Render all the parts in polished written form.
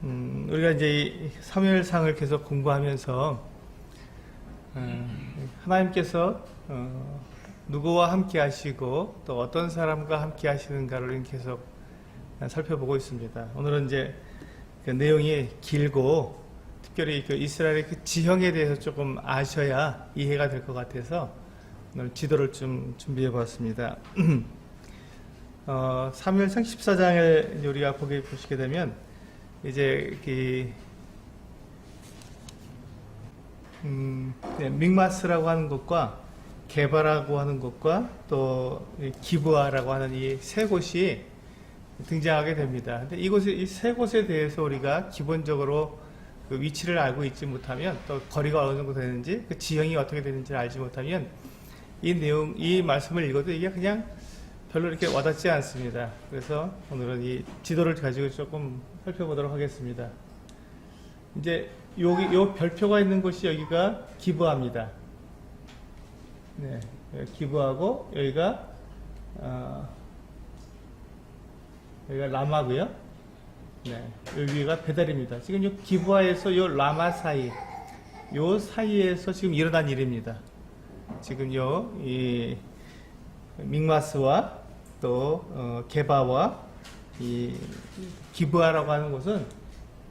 우리가 이제 이 사무엘상을 계속 공부하면서 하나님께서 누구와 함께 하시고 또 어떤 사람과 함께 하시는가를 계속 살펴보고 있습니다. 오늘은 이제 그 내용이 길고 특별히 그 이스라엘의 그 지형에 대해서 조금 아셔야 이해가 될 것 같아서 오늘 지도를 좀 준비해 보았습니다. 사무엘상 14장을 우리가 보시게 되면 이제 믹마스라고 하는 곳과 게바라고 하는 곳과 또 기브아라고 하는 이 세 곳이 등장하게 됩니다. 근데 이 세 곳에 대해서 우리가 기본적으로 그 위치를 알고 있지 못하면 또 거리가 어느 정도 되는지 그 지형이 어떻게 되는지를 알지 못하면 이 말씀을 읽어도 이게 그냥 별로 이렇게 와닿지 않습니다. 그래서 오늘은 이 지도를 가지고 조금 살펴보도록 하겠습니다. 이제 요 별표가 있는 곳이 여기가 기브아입니다. 네, 기브아고 여기가 라마고요. 네, 여기가 베델입니다. 지금 요 기브아에서 요 라마 사이에서 지금 일어난 일입니다. 지금 이 믹마스와 또 게바와 이 기브아라고 하는 곳은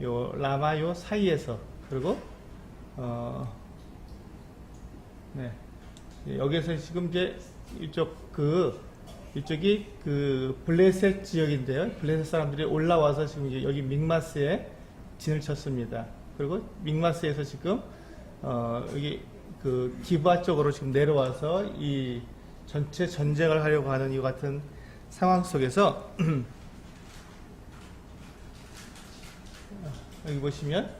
요 라마 요 사이에서 그리고 여기에서 지금 이제 이쪽이 그 블레셋 지역인데요. 블레셋 사람들이 올라와서 지금 이제 여기 믹마스에 진을 쳤습니다. 그리고 믹마스에서 지금 여기 그 기브아 쪽으로 지금 내려와서 이 전체 전쟁을 하려고 하는 이 같은 상황 속에서 여기 보시면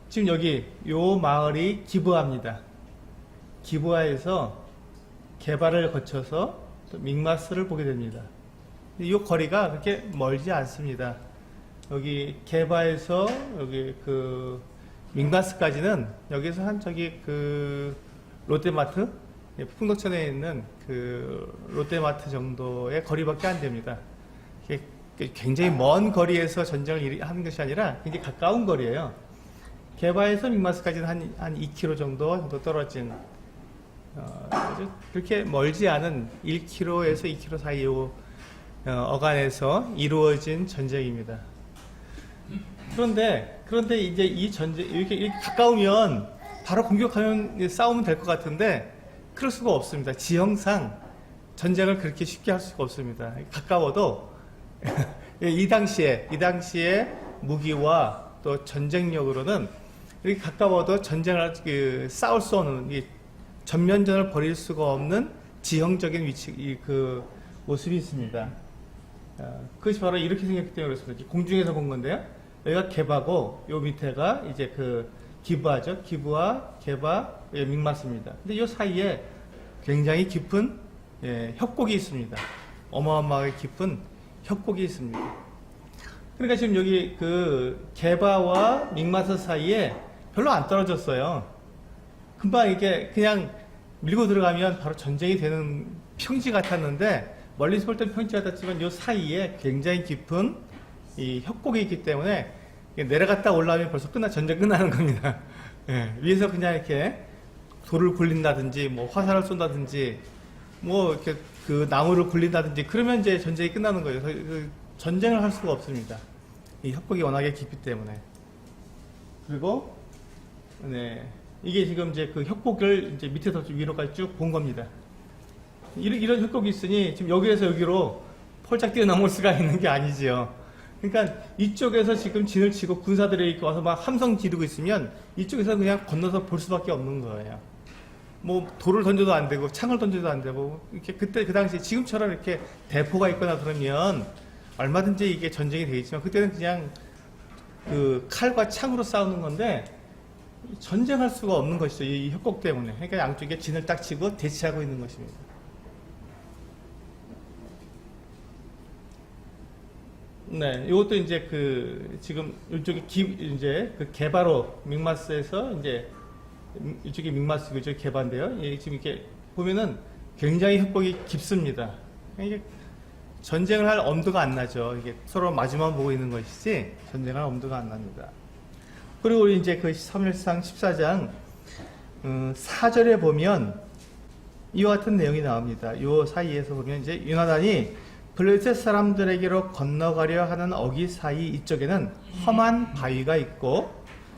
지금 여기 요 마을이 기브아입니다. 기브아에서 게바를 거쳐서 또 믹마스를 보게 됩니다. 이 거리가 그렇게 멀지 않습니다. 여기 게바에서 여기 그 믹마스까지는 여기서 한 저기 그 롯데마트 풍덕천에 있는 그 롯데마트 정도의 거리밖에 안 됩니다. 굉장히 먼 거리에서 전쟁을 하는 것이 아니라 굉장히 가까운 거리예요. 게바에서 믹마스까지는 한 2km 정도 떨어진 그렇게 멀지 않은 1km에서 2km 사이 어간에서 이루어진 전쟁입니다. 그런데 이제 이 전쟁 이렇게 가까우면 바로 공격하면 싸우면 될 것 같은데 그럴 수가 없습니다. 지형상 전쟁을 그렇게 쉽게 할 수가 없습니다. 가까워도 이 당시에 무기와 또 전쟁력으로는 이렇게 가까워도 전쟁을 싸울 수 없는 전면전을 벌일 수가 없는 지형적인 위치 그 모습이 있습니다. 그것이 바로 이렇게 생겼기 때문에 그렇습니다. 공중에서 본 건데요. 여기가 게바고 요 밑에가 이제 그 기브아죠. 기브아, 게바, 믹마스입니다. 근데 이 사이에 굉장히 깊은 협곡이 있습니다. 어마어마하게 깊은 협곡이 있습니다. 그러니까 지금 여기 그 게바와 믹마스 사이에 별로 안 떨어졌어요. 금방 이게 그냥 밀고 들어가면 바로 전쟁이 되는 평지 같았는데 멀리서 볼 땐 평지 같았지만 이 사이에 굉장히 깊은 이 협곡이 있기 때문에 내려갔다 올라오면 벌써 전쟁 끝나는 겁니다. 위에서 그냥 이렇게 돌을 굴린다든지 뭐 화살을 쏜다든지 뭐 이렇게 그 나무를 굴린다든지 그러면 이제 전쟁이 끝나는 거예요. 전쟁을 할 수가 없습니다. 이 협곡이 워낙에 깊기 때문에. 그리고 이게 지금 이제 그 협곡을 이제 밑에서 위로까지 쭉 본 겁니다. 이런 협곡이 있으니 지금 여기에서 여기로 폴짝 뛰어넘을 수가 있는 게 아니지요. 그러니까 이쪽에서 지금 진을 치고 군사들이 이렇게 와서 막 함성 지르고 있으면 이쪽에서 그냥 건너서 볼 수밖에 없는 거예요. 뭐 돌을 던져도 안 되고 창을 던져도 안 되고 이렇게 그때 그 당시에 지금처럼 이렇게 대포가 있거나 그러면 얼마든지 이게 전쟁이 되겠지만 그때는 그냥 그 칼과 창으로 싸우는 건데 전쟁할 수가 없는 것이죠. 이 협곡 때문에. 그러니까 양쪽에 진을 딱 치고 대치하고 있는 것입니다. 네, 이것도 이제 지금 이쪽에 이제 그 게바로 믹마스에서 이제 이쪽이 믹마스고 이쪽이 게바인데요. 지금 이렇게 보면은 굉장히 협곡이 깊습니다. 이게 전쟁을 할 엄두가 안 나죠. 이게 서로 마주만 보고 있는 것이지 전쟁할 엄두가 안 납니다. 그리고 이제 그 사무엘상 14장 4절에 보면 이와 같은 내용이 나옵니다. 요 사이에서 보면 이제 요나단이 블레셋 사람들에게로 건너가려 하는 어기 사이 이쪽에는 험한 바위가 있고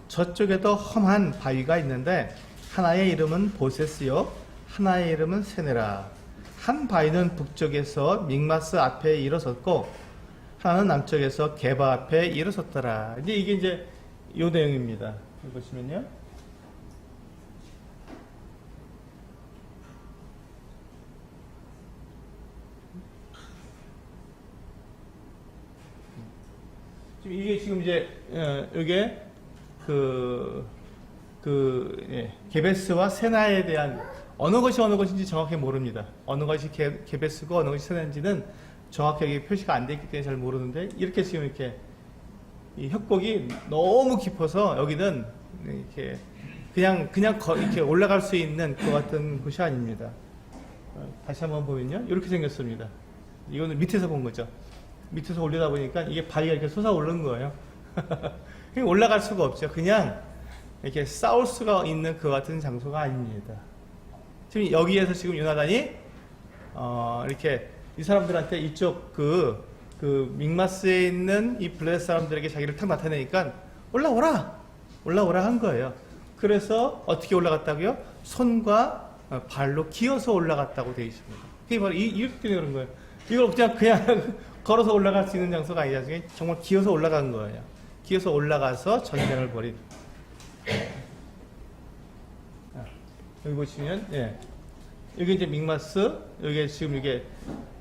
저쪽에도 험한 바위가 있는데 하나의 이름은 보세스요 하나의 이름은 세네라. 한 바위는 북쪽에서 믹마스 앞에 일어섰고 하나는 남쪽에서 게바 앞에 일어섰더라. 이제 이게 이제 요 내용입니다. 여기 보시면요. 지금 이게 지금 이제 이게 게베스와 세나에 대한 어느 것인지 정확히 모릅니다. 어느 것이 게베스고 어느 것이 세나인지는 정확하게 표시가 안 돼 있기 때문에 잘 모르는데 이렇게 지금 이렇게 이 협곡이 너무 깊어서 여기는 이렇게 그냥 이렇게 올라갈 수 있는 그 같은 곳이 아닙니다. 다시 한번 보면요, 이렇게 생겼습니다. 이거는 밑에서 본 거죠. 밑에서 올리다 보니까 이게 바위가 이렇게 솟아오르는 거예요. 그냥 올라갈 수가 없죠. 그냥 이렇게 싸울 수가 있는 그 같은 장소가 아닙니다. 지금 여기에서 지금 요나단이 이렇게 이 사람들한테 이쪽 그 믹마스에 있는 이 블레셋 사람들에게 자기를 탁 나타내니까 올라오라 한 거예요. 그래서 어떻게 올라갔다고요? 손과 발로 기어서 올라갔다고 되어 있습니다. 그게 바로 이렇게 그런 거예요. 이걸 그냥 걸어서 올라갈 수 있는 장소가 아니라 정말 기어서 올라간 거예요. 기어서 올라가서 전쟁을 벌인. 여기 보시면, 예. 여기 이제 믹마스, 여기 지금 이게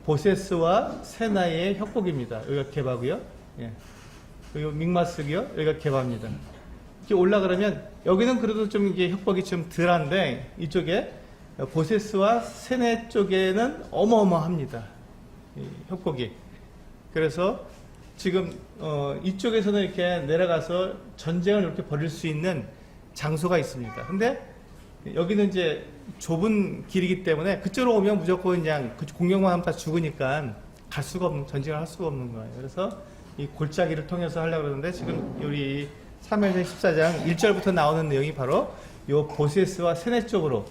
보세스와 세나의 협곡입니다. 여기가 게바고요. 예. 여기 믹마스고요. 여기가 게바입니다. 이렇게 올라가려면 여기는 그래도 좀 이게 협곡이 좀 덜한데 이쪽에 보세스와 세네 쪽에는 어마어마합니다. 이 협곡이. 그래서 지금 이쪽에서는 이렇게 내려가서 전쟁을 이렇게 벌일 수 있는 장소가 있습니다. 근데 여기는 이제 좁은 길이기 때문에 그쪽으로 오면 무조건 그냥 공격만 하면 다 죽으니까 갈 수가 없는, 전쟁을 할 수가 없는 거예요. 그래서 이 골짜기를 통해서 하려고 그러는데 지금 우리 사무엘상 14장 1절부터 나오는 내용이 바로 요 보세스와 세네 쪽으로,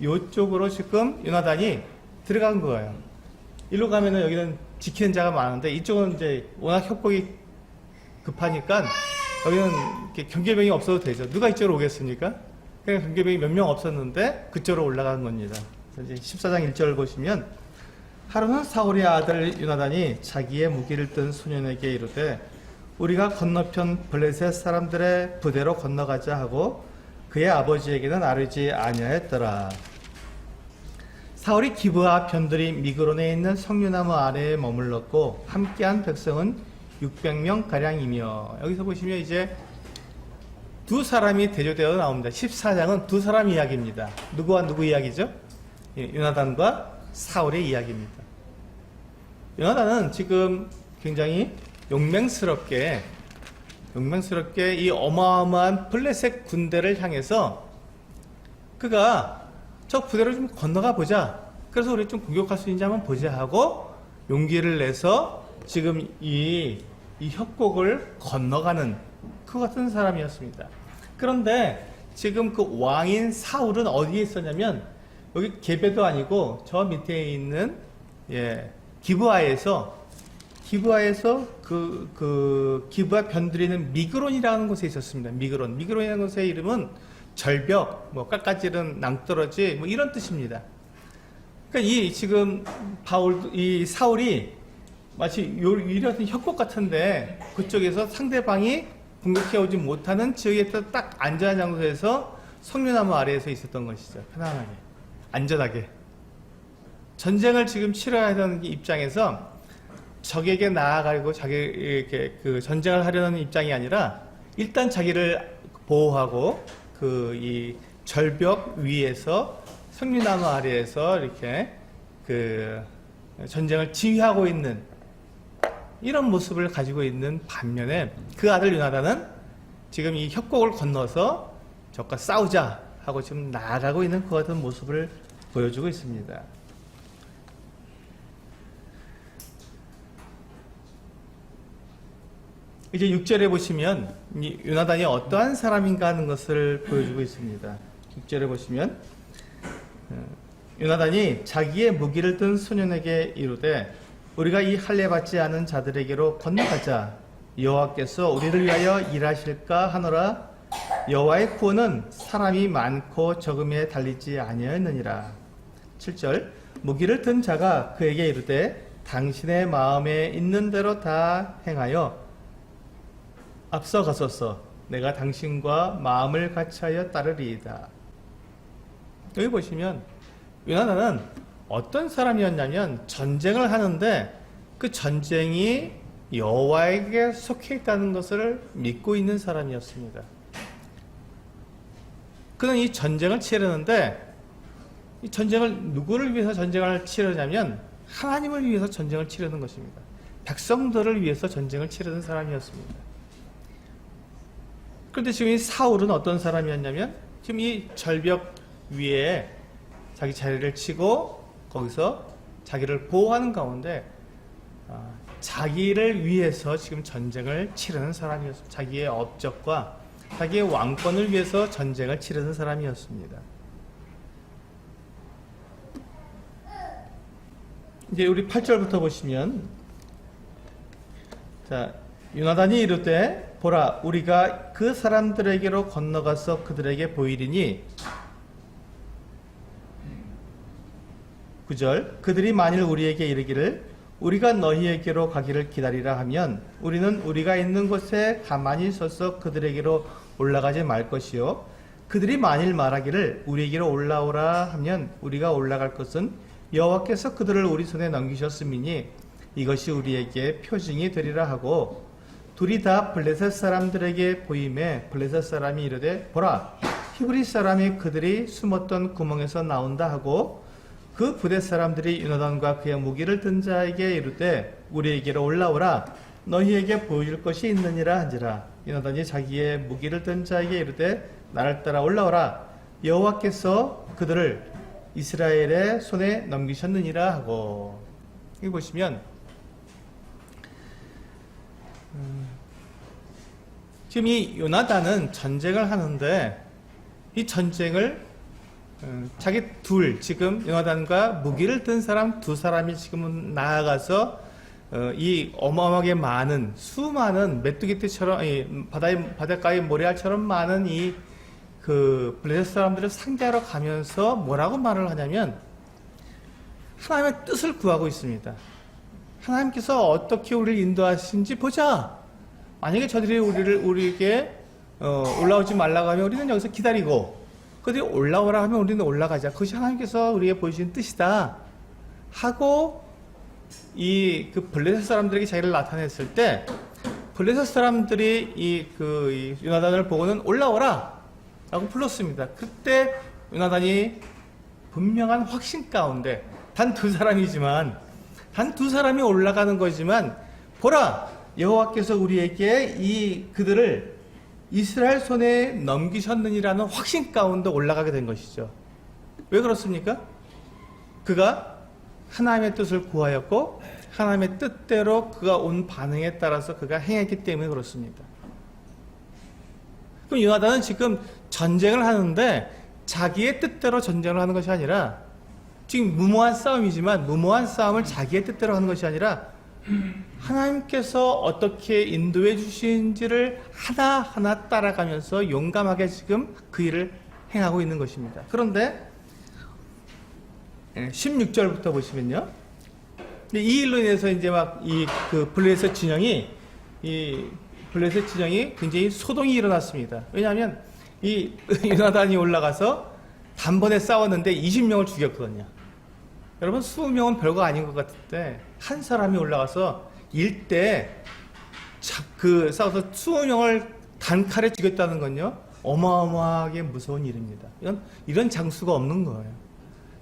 요쪽으로 지금 요나단이 들어간 거예요. 일로 가면은 여기는 지키는 자가 많은데 이쪽은 이제 워낙 협곡이 급하니까 여기는 이렇게 경계병이 없어도 되죠. 누가 이쪽으로 오겠습니까? 그냥 경계병이 몇 명 없었는데 그쪽으로 올라간 겁니다. 이제 14장 1절 보시면 하루는 사울의 아들 요나단이 자기의 무기를 든 소년에게 이르되 우리가 건너편 블레셋 사람들의 부대로 건너가자 하고 그의 아버지에게는 아뢰지 아니하였더라. 사울이 기브아 편들이 미그론에 있는 석류나무 아래에 머물렀고 함께한 백성은 600명 가량이며, 여기서 보시면 이제 두 사람이 대조되어 나옵니다. 14장은 두 사람 이야기입니다. 누구와 누구 이야기죠? 요나단과 사울의 이야기입니다. 요나단은 지금 굉장히 용맹스럽게 이 어마어마한 블레셋 군대를 향해서 그가 저 부대로 좀 건너가 보자. 그래서 우리 좀 공격할 수 있는지 한번 보자 하고 용기를 내서 지금 이 협곡을 건너가는 그 같은 사람이었습니다. 그런데 지금 그 왕인 사울은 어디에 있었냐면 여기 게베도 아니고 저 밑에 있는 기브아에서 기브아 변들이는 미그론이라는 곳에 있었습니다. 미그론이라는 곳의 이름은 절벽, 깎아지른 낭떠러지, 이런 뜻입니다. 그러니까 이 사울이 마치 이런 협곡 같은데 그쪽에서 상대방이 공격해오지 못하는 지역에 딱 안전한 장소에서 석류나무 아래에서 있었던 것이죠. 편안하게, 안전하게. 전쟁을 지금 치러야 하는 입장에서 적에게 나아가고 이렇게 전쟁을 하려는 입장이 아니라 일단 자기를 보호하고 이 절벽 위에서 석류나무 아래에서 이렇게 전쟁을 지휘하고 있는 이런 모습을 가지고 있는 반면에 그 아들 요나단은 지금 이 협곡을 건너서 적과 싸우자 하고 지금 나아가고 있는 그 같은 모습을 보여주고 있습니다. 이제 6절에 보시면 이 요나단이 어떠한 사람인가 하는 것을 보여주고 있습니다. 6절에 보시면 요나단이 자기의 무기를 든 소년에게 이르되 우리가 이 할례 받지 않은 자들에게로 건너가자. 여호와께서 우리를 위하여 일하실까 하노라. 여호와의 구원은 사람이 많고 적음에 달리지 아니하였느니라. 7절 무기를 든 자가 그에게 이르되 당신의 마음에 있는 대로 다 행하여 앞서 가소서. 내가 당신과 마음을 같이하여 따르리이다. 여기 보시면 요나단은 어떤 사람이었냐면 전쟁을 하는데 그 전쟁이 여호와에게 속해 있다는 것을 믿고 있는 사람이었습니다. 그는 이 전쟁을 치르는데 이 전쟁을 누구를 위해서 전쟁을 치르냐면 하나님을 위해서 전쟁을 치르는 것입니다. 백성들을 위해서 전쟁을 치르는 사람이었습니다. 그런데 지금 이 사울은 어떤 사람이었냐면 지금 이 절벽 위에 자기 자리를 치고 거기서 자기를 보호하는 가운데 자기를 위해서 지금 전쟁을 치르는 사람이었습니다. 자기의 업적과 자기의 왕권을 위해서 전쟁을 치르는 사람이었습니다. 이제 우리 8절부터 보시면 자, 요나단이 이르되 보라 우리가 그 사람들에게로 건너가서 그들에게 보이리니 9절 그들이 만일 우리에게 이르기를 우리가 너희에게로 가기를 기다리라 하면 우리는 우리가 있는 곳에 가만히 서서 그들에게로 올라가지 말 것이요 그들이 만일 말하기를 우리에게로 올라오라 하면 우리가 올라갈 것은 여호와께서 그들을 우리 손에 넘기셨음이니 이것이 우리에게 표징이 되리라 하고 둘이 다 블레셋 사람들에게 보임에 블레셋 사람이 이르되 보라 히브리 사람이 그들이 숨었던 구멍에서 나온다 하고 그 부대 사람들이 요나단과 그의 무기를 든 자에게 이르되 우리에게로 올라오라 너희에게 보여줄 것이 있느니라 한지라. 요나단이 자기의 무기를 든 자에게 이르되 나를 따라 올라오라 여호와께서 그들을 이스라엘의 손에 넘기셨느니라 하고. 여기 보시면 지금 이 요나단은 전쟁을 하는데 이 전쟁을 자기 지금 요나단과 무기를 든 사람 두 사람이 지금 나아가서 이 어마어마하게 많은 수많은 메뚜기떼처럼 바닷가의 모래알처럼 많은 이 그 블레셋 사람들을 상대하러 가면서 뭐라고 말을 하냐면 하나님의 뜻을 구하고 있습니다. 하나님께서 어떻게 우리를 인도하신지 보자. 만약에 저들이 우리에게 올라오지 말라고 하면 우리는 여기서 기다리고 그들이 올라오라 하면 우리는 올라가자. 그것이 하나님께서 우리에게 보여주신 뜻이다 하고 이 그 블레셋 사람들에게 자기를 나타냈을 때 블레셋 사람들이 이 요나단을 보고는 올라오라 라고 불렀습니다. 그때 요나단이 분명한 확신 가운데 단 두 사람이 올라가는 거지만 보라 여호와께서 우리에게 그들을 이스라엘 손에 넘기셨느니라는 확신 가운데 올라가게 된 것이죠. 왜 그렇습니까? 그가 하나님의 뜻을 구하였고 하나님의 뜻대로 그가 온 반응에 따라서 그가 행했기 때문에 그렇습니다. 그럼 요나단은 지금 전쟁을 하는데 자기의 뜻대로 전쟁을 하는 것이 아니라 지금 무모한 싸움이지만 무모한 싸움을 자기의 뜻대로 하는 것이 아니라 하나님께서 어떻게 인도해 주신지를 하나하나 따라가면서 용감하게 지금 그 일을 행하고 있는 것입니다. 그런데 16절부터 보시면요. 이 일로 인해서 이제 막 블레셋 진영이 굉장히 소동이 일어났습니다. 왜냐하면 이 요나단이 올라가서 단번에 싸웠는데 20명을 죽였거든요. 여러분 20명은 별거 아닌 것 같은데 한 사람이 올라가서 일대 싸워서 20명을 단칼에 죽였다는 건요 어마어마하게 무서운 일입니다. 이런 장수가 없는 거예요.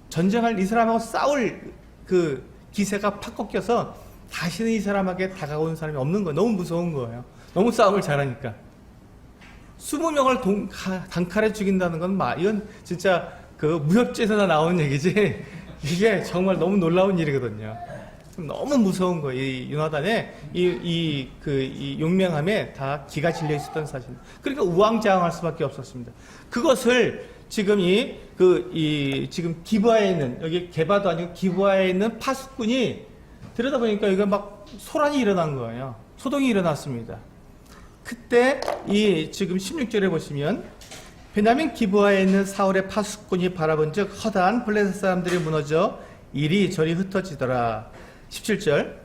전쟁할 이 사람하고 싸울 그 기세가 팍 꺾여서 다시는 이 사람에게 다가오는 사람이 없는 거예요. 너무 무서운 거예요. 너무 싸움을 잘하니까. 20명을 단칼에 죽인다는 건 이건 진짜 그 무협지에서나 나오는 얘기지 이게 정말 너무 놀라운 일이거든요. 너무 무서운 거예요. 이 요나단의 이 용맹함에 다 기가 질려 있었던 사실. 그러니까 우왕좌왕할 수밖에 없었습니다. 그것을 지금 지금 기브아에 있는, 여기 게바도 아니고 기브아에 있는 파수꾼이 들여다보니까 이거 막 소란이 일어난 거예요. 소동이 일어났습니다. 그때 지금 16절에 보시면 베냐민 기브아에 있는 사울의 파수꾼이 바라본즉 허다한 블레셋 사람들이 무너져 이리저리 흩어지더라. 17절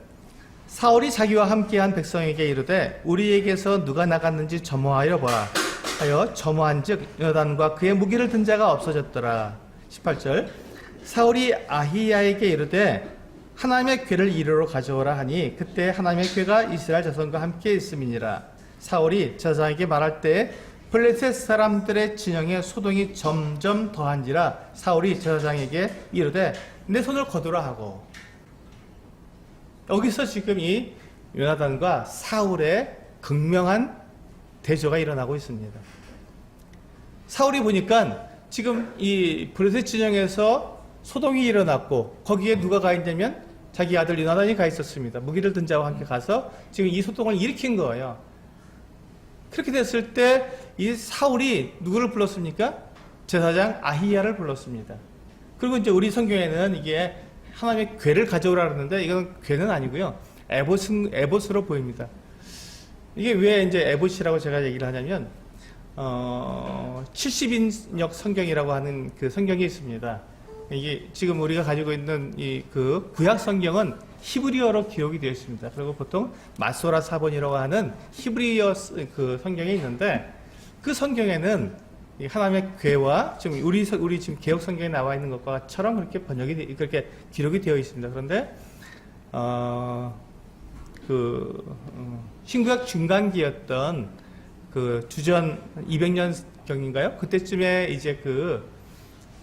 사울이 자기와 함께한 백성에게 이르되 우리에게서 누가 나갔는지 점호하여 봐 하여 점호한즉 요나단과 그의 무기를 든 자가 없어졌더라. 18절 사울이 아히야에게 이르되 하나님의 궤를 이리로 가져오라 하니 그때 하나님의 궤가 이스라엘 자손과 함께 있음이니라. 사울이 제사장에게 말할 때 블레셋 사람들의 진영에 소동이 점점 더한지라. 사울이 제사장에게 이르되 내 손을 거두라 하고. 여기서 지금 이 요나단과 사울의 극명한 대조가 일어나고 있습니다. 사울이 보니까 지금 이 블레셋 진영에서 소동이 일어났고 거기에 누가 가 있냐면 자기 아들 요나단이 가 있었습니다. 무기를 든 자와 함께 가서 지금 이 소동을 일으킨 거예요. 그렇게 됐을 때 이 사울이 누구를 불렀습니까? 제사장 아히야를 불렀습니다. 그리고 이제 우리 성경에는 이게 하나님의 궤를 가져오라 그러는데 이건 궤는 아니고요. 에봇으로 보입니다. 이게 왜 이제 에봇이라고 제가 얘기를 하냐면 70인역 성경이라고 하는 그 성경이 있습니다. 이게 지금 우리가 가지고 있는 그 구약 성경은 히브리어로 기록이 되어 있습니다. 그리고 보통 마소라 사본이라고 하는 히브리어 그 성경이 있는데 그 성경에는 하나님의 궤와 지금 우리 지금 개혁 성경에 나와 있는 것과처럼 그렇게 기록이 되어 있습니다. 그런데 신구약 중간기였던 그 주전 200년경인가요? 그때쯤에 이제 그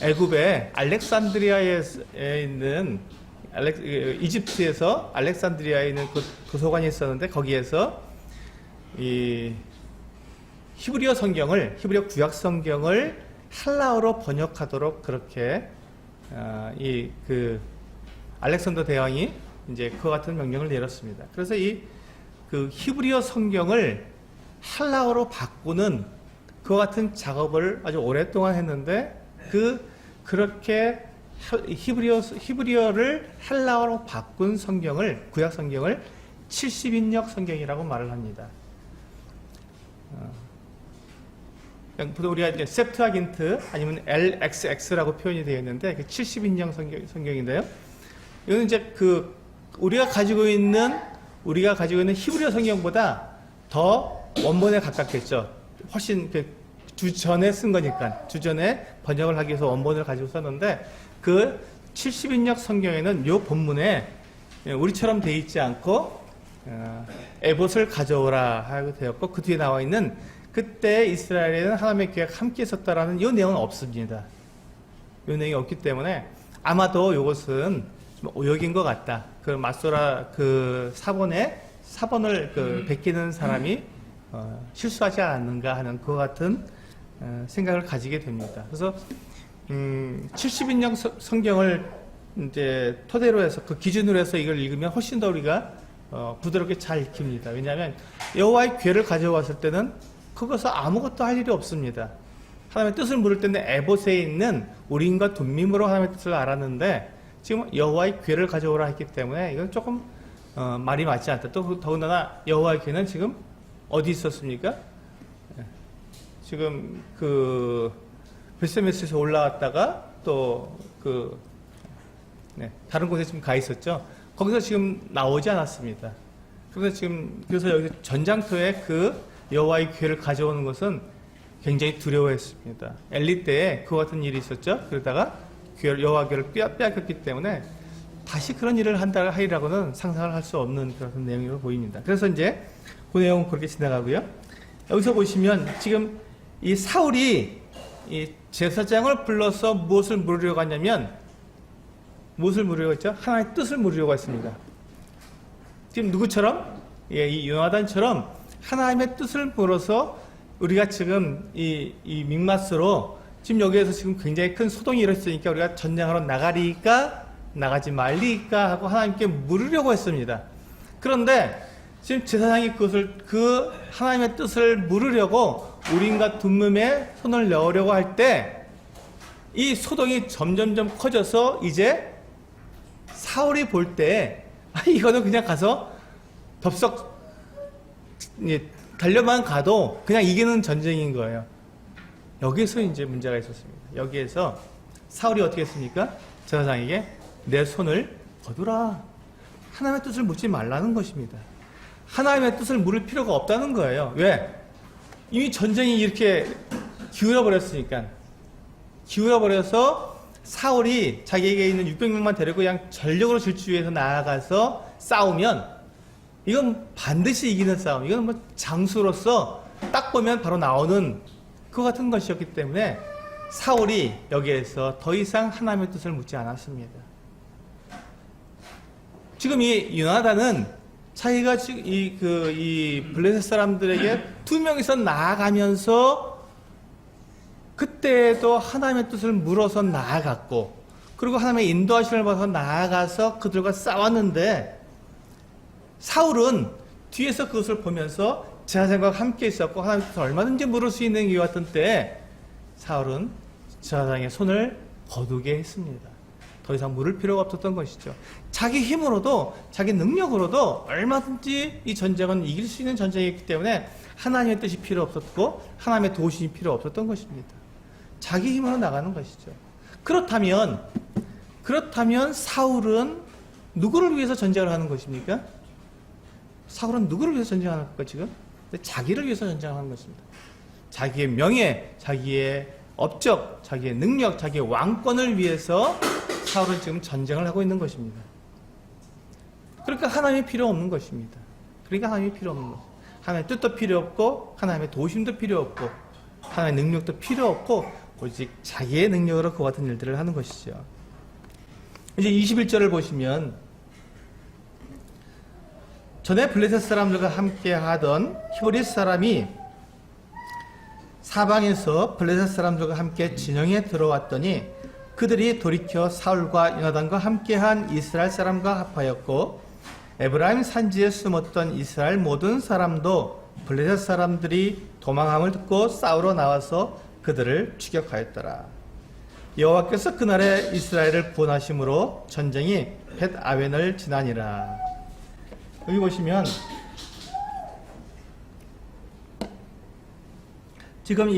애굽의 알렉산드리아에 있는 이집트에서 알렉산드리아에 있는 그 도서관이 있었는데 거기에서 이 히브리어 구약 성경을 헬라어로 번역하도록 그렇게 알렉산더 대왕이 이제 그와 같은 명령을 내렸습니다. 그래서 그 히브리어 성경을 헬라어로 바꾸는 그와 같은 작업을 아주 오랫동안 했는데 그렇게 히브리어를 헬라어로 바꾼 구약 성경을 70인역 성경이라고 말을 합니다. 보통 우리가 이제 셉트아긴트 아니면 LXX라고 표현이 되어 있는데 70인역 성경인데요. 이거는 이제 우리가 가지고 있는 히브리어 성경보다 더 원본에 가깝겠죠. 훨씬 주전에 쓴 거니까 주전에 번역을 하기 위해서 원본을 가지고 썼는데 그 70인역 성경에는 이 본문에 우리처럼 되어 있지 않고 에봇을 가져오라 하고 되었고 그 뒤에 나와 있는 그때 이스라엘에는 하나님의 궤가 함께 있었다라는 이 내용은 없습니다. 이 내용이 없기 때문에 아마도 이것은 좀 오역인 것 같다. 그 마소라 사본을 베끼는 사람이 실수하지 않았는가 하는 그 같은 생각을 가지게 됩니다. 그래서 70인역 성경을 이제 토대로 해서 그 기준으로 해서 이걸 읽으면 훨씬 더 우리가 부드럽게 잘 읽힙니다. 왜냐하면 여호와의 궤를 가져왔을 때는 그것을 아무것도 할 일이 없습니다. 하나님의 뜻을 물을 때는 에봇에 있는 우림과 둠밈으로 하나님의 뜻을 알았는데 지금 여호와의 궤를 가져오라 했기 때문에 이건 조금 말이 맞지 않다. 또 더군다나 여호와의 궤는 지금 어디 있었습니까? 지금 베스메스에서 올라왔다가 또 다른 곳에 지금 가 있었죠. 거기서 지금 나오지 않았습니다. 그래서 여기 전장터에 여호와의 궤를 가져오는 것은 굉장히 두려워했습니다. 엘리 때에 그와 같은 일이 있었죠. 그러다가 여호와 궤를 빼앗겼기 때문에 다시 그런 일을 하리라고는 상상을 할 수 없는 그런 내용으로 보입니다. 그래서 이제 그 내용은 그렇게 지나가고요. 여기서 보시면 지금 이 사울이 이 제사장을 불러서 무엇을 물으려고 하냐면 무엇을 물으려고 했죠? 하나님의 뜻을 물으려고 했습니다. 지금 누구처럼? 이 요나단처럼 하나님의 뜻을 물어서 우리가 지금 이 mikmas로 지금 여기에서 지금 굉장히 큰 소동이 일어났으니까 우리가 전쟁하러 나가리까 나가지 말리까 하고 하나님께 물으려고 했습니다. 그런데 지금 제사장이 그 하나님의 뜻을 물으려고 우림과 둠밈에 손을 넣으려고 할 때 이 소동이 점점점 커져서 이제 사울이 볼 때 이거는 그냥 가서 덥석 달려만 가도 그냥 이기는 전쟁인 거예요. 여기서 이제 문제가 있었습니다. 여기에서 사울이 어떻게 했습니까? 제사장에게 내 손을 거두라. 하나님의 뜻을 묻지 말라는 것입니다. 하나님의 뜻을 물을 필요가 없다는 거예요. 왜? 이미 전쟁이 이렇게 기울어버렸으니까. 기울어버려서 사울이 자기에게 있는 600명만 데리고 그냥 전력으로 질주해서 나아가서 싸우면 이건 반드시 이기는 싸움. 이건 뭐 장수로서 딱 보면 바로 나오는 그 같은 것이었기 때문에 사울이 여기에서 더 이상 하나님의 뜻을 묻지 않았습니다. 지금 이 요나단은 자기가 지금 이 블레셋 사람들에게 2명이서 나아가면서 그때도 하나님의 뜻을 물어서 나아갔고, 그리고 하나님의 인도하심을 받아서 나아가서 그들과 싸웠는데, 사울은 뒤에서 그것을 보면서 제사장과 함께 있었고 하나님의 뜻을 얼마든지 물을 수 있는 이와 같은 때에 사울은 제사장의 손을 거두게 했습니다. 더 이상 물을 필요가 없었던 것이죠. 자기 힘으로도 자기 능력으로도 얼마든지 이 전쟁은 이길 수 있는 전쟁이기 때문에 하나님의 뜻이 필요 없었고 하나님의 도우심이 필요 없었던 것입니다. 자기 힘으로 나가는 것이죠. 그렇다면 사울은 누구를 위해서 전쟁을 하는 것입니까? 사울은 누구를 위해서 전쟁하는 것일까 지금? 자기를 위해서 전쟁하는 것입니다. 자기의 명예, 자기의 업적, 자기의 능력, 자기의 왕권을 위해서 사울은 지금 전쟁을 하고 있는 것입니다. 그러니까 하나님이 필요 없는 것입니다. 하나님의 뜻도 필요 없고 하나님의 도심도 필요 없고 하나님의 능력도 필요 없고 오직 자기의 능력으로 그와 같은 일들을 하는 것이죠. 이제 21절을 보시면 전에 블레셋 사람들과 함께 하던 히브리 사람이 사방에서 블레셋 사람들과 함께 진영에 들어왔더니 그들이 돌이켜 사울과 요나단과 함께한 이스라엘 사람과 합하였고 에브라임 산지에 숨었던 이스라엘 모든 사람도 블레셋 사람들이 도망함을 듣고 싸우러 나와서 그들을 추격하였더라. 여호와께서 그날에 이스라엘을 구원하심으로 전쟁이 벳 아웬을 지나니라. 여기 보시면 지금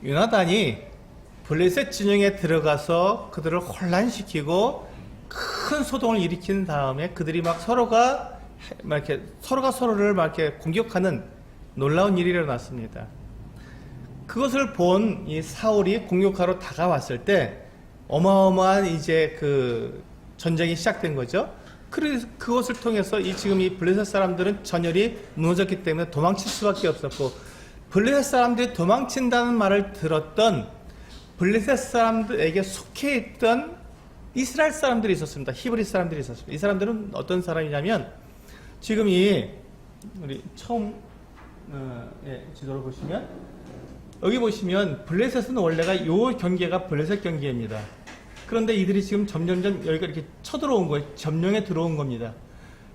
요나단이 블레셋 진영에 들어가서 그들을 혼란시키고 큰 소동을 일으킨 다음에 그들이 서로가 서로를 공격하는 놀라운 일이 일어났습니다. 그것을 본 이 사울이 공격하러 다가왔을 때 어마어마한 이제 그 전쟁이 시작된 거죠. 그래서 그것을 통해서 지금 이 블레셋 사람들은 전열이 무너졌기 때문에 도망칠 수밖에 없었고, 블레셋 사람들이 도망친다는 말을 들었던 블레셋 사람들에게 속해 있던 이스라엘 사람들이 있었습니다. 히브리 사람들이 있었습니다. 이 사람들은 어떤 사람이냐면 지금 우리 처음 지도를 보시면 여기 보시면 블레셋은 원래가 요 경계가 블레셋 경계입니다. 그런데 이들이 지금 점점점 여기가 이렇게 쳐들어온 거예요. 점령에 들어온 겁니다.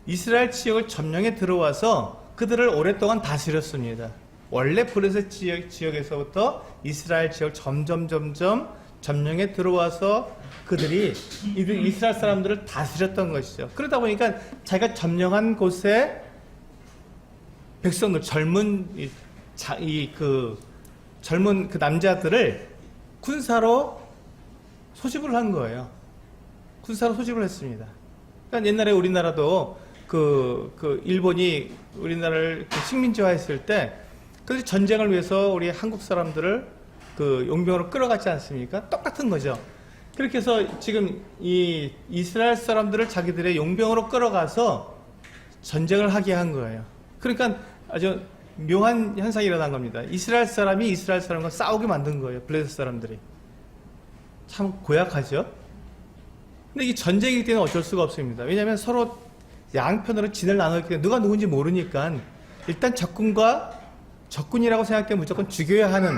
이스라엘 지역을 점령에 들어와서 그들을 오랫동안 다스렸습니다. 원래 블레셋 지역에서부터 이스라엘 지역을 점점 점령에 들어와서 그들이 이스라엘 사람들을 다스렸던 것이죠. 그러다 보니까 자기가 점령한 곳에 백성들, 젊은 그 남자들을 군사로 소집을 한 거예요. 군사로 소집을 했습니다. 그러니까 옛날에 우리나라도 일본이 우리나라를 식민지화했을 때 그래서 전쟁을 위해서 우리 한국 사람들을 용병으로 끌어갔지 않습니까? 똑같은 거죠. 그렇게 해서 지금 이 이스라엘 사람들을 자기들의 용병으로 끌어가서 전쟁을 하게 한 거예요. 그러니까 아주 묘한 현상이 일어난 겁니다. 이스라엘 사람이 이스라엘 사람과 싸우게 만든 거예요. 블레셋 사람들이. 참 고약하죠? 근데 이 전쟁이기 때문에 어쩔 수가 없습니다. 왜냐하면 서로 양편으로 진을 나누기 때문에 누가 누군지 모르니까 일단 적군이라고 생각되면 무조건 죽여야 하는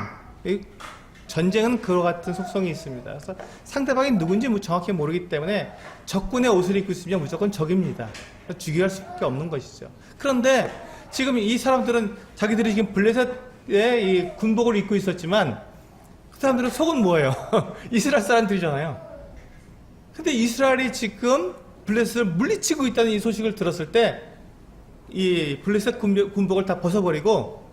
전쟁은 그와 같은 속성이 있습니다. 그래서 상대방이 누군지 정확히 모르기 때문에 적군의 옷을 입고 있으면 무조건 적입니다. 죽여할 수밖에 없는 것이죠. 그런데 지금 이 사람들은 자기들이 지금 블레셋의 이 군복을 입고 있었지만 그 사람들은 속은 뭐예요? 이스라엘 사람들이잖아요. 근데 이스라엘이 지금 블레셋을 물리치고 있다는 이 소식을 들었을 때 이 블레셋 군복을 다 벗어버리고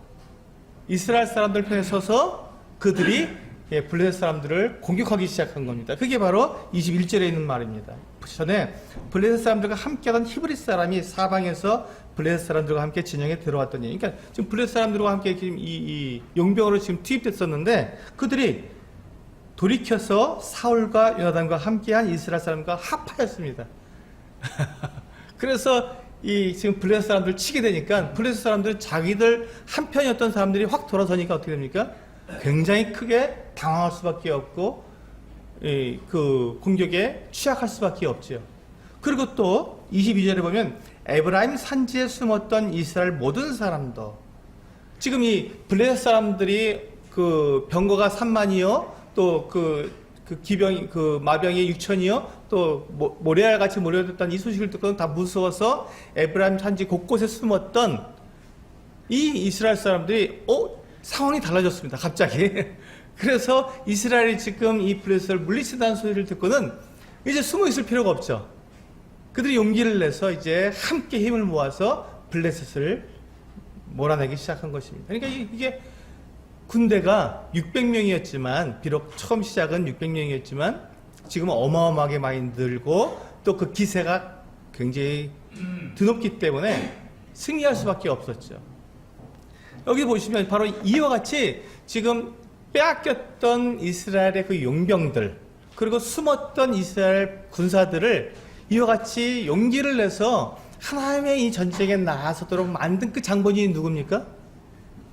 이스라엘 사람들 편에 서서 그들이 블레셋 사람들을 공격하기 시작한 겁니다. 그게 바로 21절에 있는 말입니다. 전에 블레셋 사람들과 함께하던 히브리 사람이 사방에서 블레셋 사람들과 함께 진영에 들어왔던 얘기. 그러니까 지금 블레셋 사람들과 함께 지금 이 용병으로 지금 투입됐었는데 그들이 돌이켜서 사울과 요나단과 함께한 이스라엘 사람과 합하였습니다. 그래서 이 지금 블레셋 사람들 치게 되니까 블레셋 사람들은 자기들 한편이었던 사람들이 확 돌아서니까 어떻게 됩니까? 굉장히 크게 당황할 수밖에 없고 그 공격에 취약할 수밖에 없죠. 그리고 또 22절에 보면 에브라임 산지에 숨었던 이스라엘 모든 사람도 지금 이 블레셋 사람들이 그 병거가 3만이요 또 그 기병 그 마병이 6천이요 또 모래알 같이 몰려들었던 이 소식을 듣고는 다 무서워서 에브라임 산지 곳곳에 숨었던 이 이스라엘 사람들이 상황이 달라졌습니다. 갑자기. 그래서 이스라엘이 지금 이 블레셋을 물리친다는 소리를 듣고는 이제 숨어 있을 필요가 없죠. 그들이 용기를 내서 이제 함께 힘을 모아서 블레셋을 몰아내기 시작한 것입니다. 그러니까 이게 군대가 600명이었지만 비록 처음 시작은 600명이었지만 지금은 어마어마하게 많이 늘고 또 그 기세가 굉장히 드높기 때문에 승리할 수밖에 없었죠. 여기 보시면 바로 이와 같이 지금 빼앗겼던 이스라엘의 그 용병들 그리고 숨었던 이스라엘 군사들을 이와 같이 용기를 내서 하나님의 이 전쟁에 나서도록 만든 그 장본인이 누굽니까?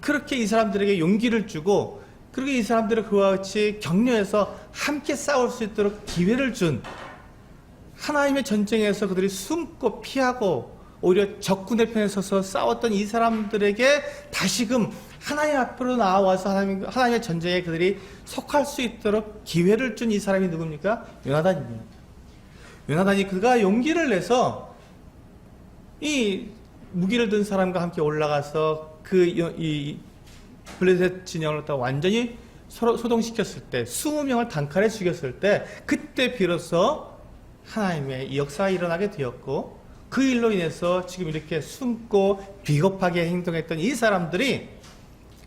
그렇게 이 사람들에게 용기를 주고 그리고 이 사람들을 그와 같이 격려해서 함께 싸울 수 있도록 기회를 준 하나님의 전쟁에서 그들이 숨고 피하고 오히려 적군의 편에 서서 싸웠던 이 사람들에게 다시금 하나님 앞으로 나와서 하나님의 전쟁에 그들이 속할 수 있도록 기회를 준 이 사람이 누굽니까? 요나단입니다. 요나단이 그가 용기를 내서 이 무기를 든 사람과 함께 올라가서 이 블레셋 진영을 갖다 완전히 소동시켰을 때 20명을 단칼에 죽였을 때 그때 비로소 하나님의 이 역사가 일어나게 되었고 그 일로 인해서 지금 이렇게 숨고 비겁하게 행동했던 이 사람들이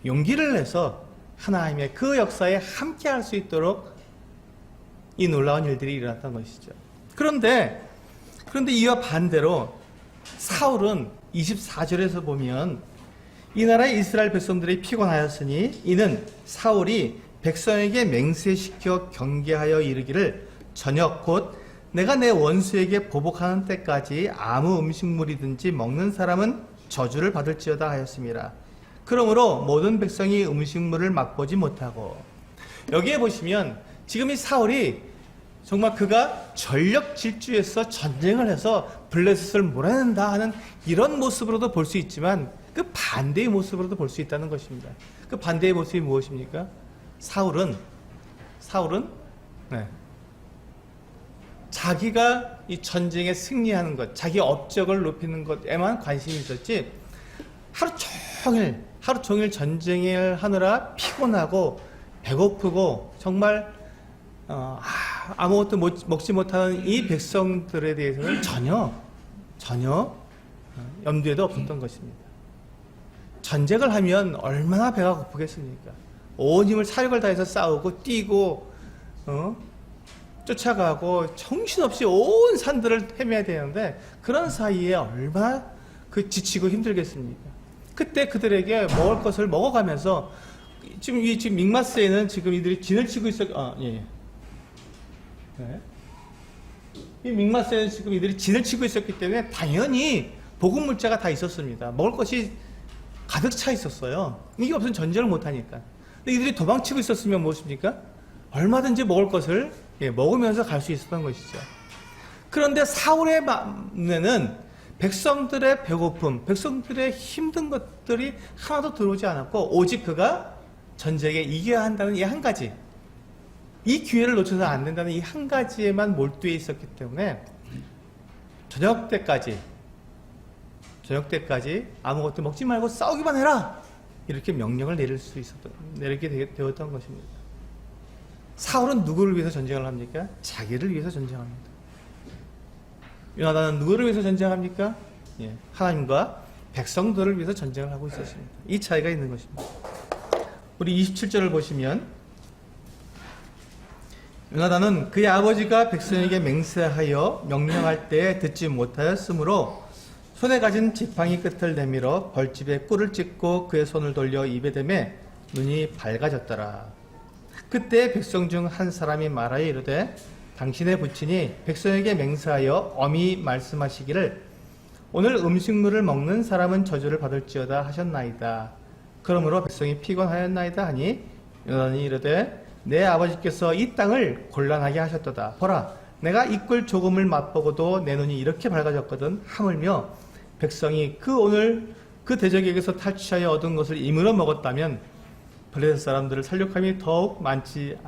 용기를 내서 하나님의 그 역사에 함께 할 수 있도록 이 놀라운 일들이 일어났던 것이죠. 그런데 이와 반대로 사울은 24절에서 보면 이 나라의 이스라엘 백성들이 피곤하였으니 이는 사울이 백성에게 맹세시켜 경계하여 이르기를 저녁 곧 내가 내 원수에게 보복하는 때까지 아무 음식물이든지 먹는 사람은 저주를 받을지어다 하였습니다. 그러므로 모든 백성이 음식물을 맛보지 못하고 여기에 보시면 지금 이 사울이 정말 그가 전력 질주해서 전쟁을 해서 블레셋을 몰아낸다 하는 이런 모습으로도 볼 수 있지만 그 반대의 모습으로도 볼 수 있다는 것입니다. 그 반대의 모습이 무엇입니까? 사울은 자기가 이 전쟁에 승리하는 것, 자기 업적을 높이는 것에만 관심이 있었지 하루 종일 전쟁을 하느라 피곤하고 배고프고 정말 아무것도 먹지 못하는 이 백성들에 대해서는 전혀 염두에도 없었던 것입니다. 전쟁을 하면 얼마나 배가 고프겠습니까? 온 힘을 사력을 다해서 싸우고 뛰고 쫓아가고 정신없이 온 산들을 헤매야 되는데 그런 사이에 얼마나 지치고 힘들겠습니까? 그때 그들에게 먹을 것을 먹어가면서 지금 믹마스에는 지금 이들이 진을 치고 이 믹마스에는 지금 이들이 진을 치고 있었기 때문에 당연히 보급 물자가 다 있었습니다. 먹을 것이 가득 차 있었어요. 이게 없으면 전쟁을 못하니까. 근데 이들이 도망치고 있었으면 무엇입니까? 얼마든지 먹을 것을 먹으면서 갈 수 있었던 것이죠. 그런데 사울의 마음에는 백성들의 배고픔, 백성들의 힘든 것들이 하나도 들어오지 않았고 오직 그가 전쟁에 이겨야 한다는 이 한 가지 이 기회를 놓쳐서 안 된다는 이 한 가지에만 몰두해 있었기 때문에 저녁 때까지 아무것도 먹지 말고 싸우기만 해라, 이렇게 명령을 내리게 되었던 것입니다. 사울은 누구를 위해서 전쟁을 합니까? 자기를 위해서 전쟁합니다. 요나단은 누구를 위해서 전쟁합니까? 예, 하나님과 백성들을 위해서 전쟁을 하고 있었습니다. 이 차이가 있는 것입니다. 우리 27절을 보시면, 요나단은 그의 아버지가 백성에게 맹세하여 명령할 때에 듣지 못하였으므로 손에 가진 지팡이 끝을 내밀어 벌집에 꿀을 찍고 그의 손을 돌려 입에 대매 눈이 밝아졌더라. 그때 백성 중 한 사람이 말하여 이르되 당신의 부친이 백성에게 맹세하여 엄히 말씀하시기를 오늘 음식물을 먹는 사람은 저주를 받을지어다 하셨나이다. 그러므로 백성이 피곤하였나이다 하니 요나단이 이르되 내 아버지께서 이 땅을 곤란하게 하셨도다. 보라, 내가 이 꿀 조금을 맛보고도 내 눈이 이렇게 밝아졌거든. 하물며 백성이 오늘 그 대적에게서 탈취하여 얻은 것을 임으로 먹었다면 블레셋 사람들을 살육함이 더욱 많지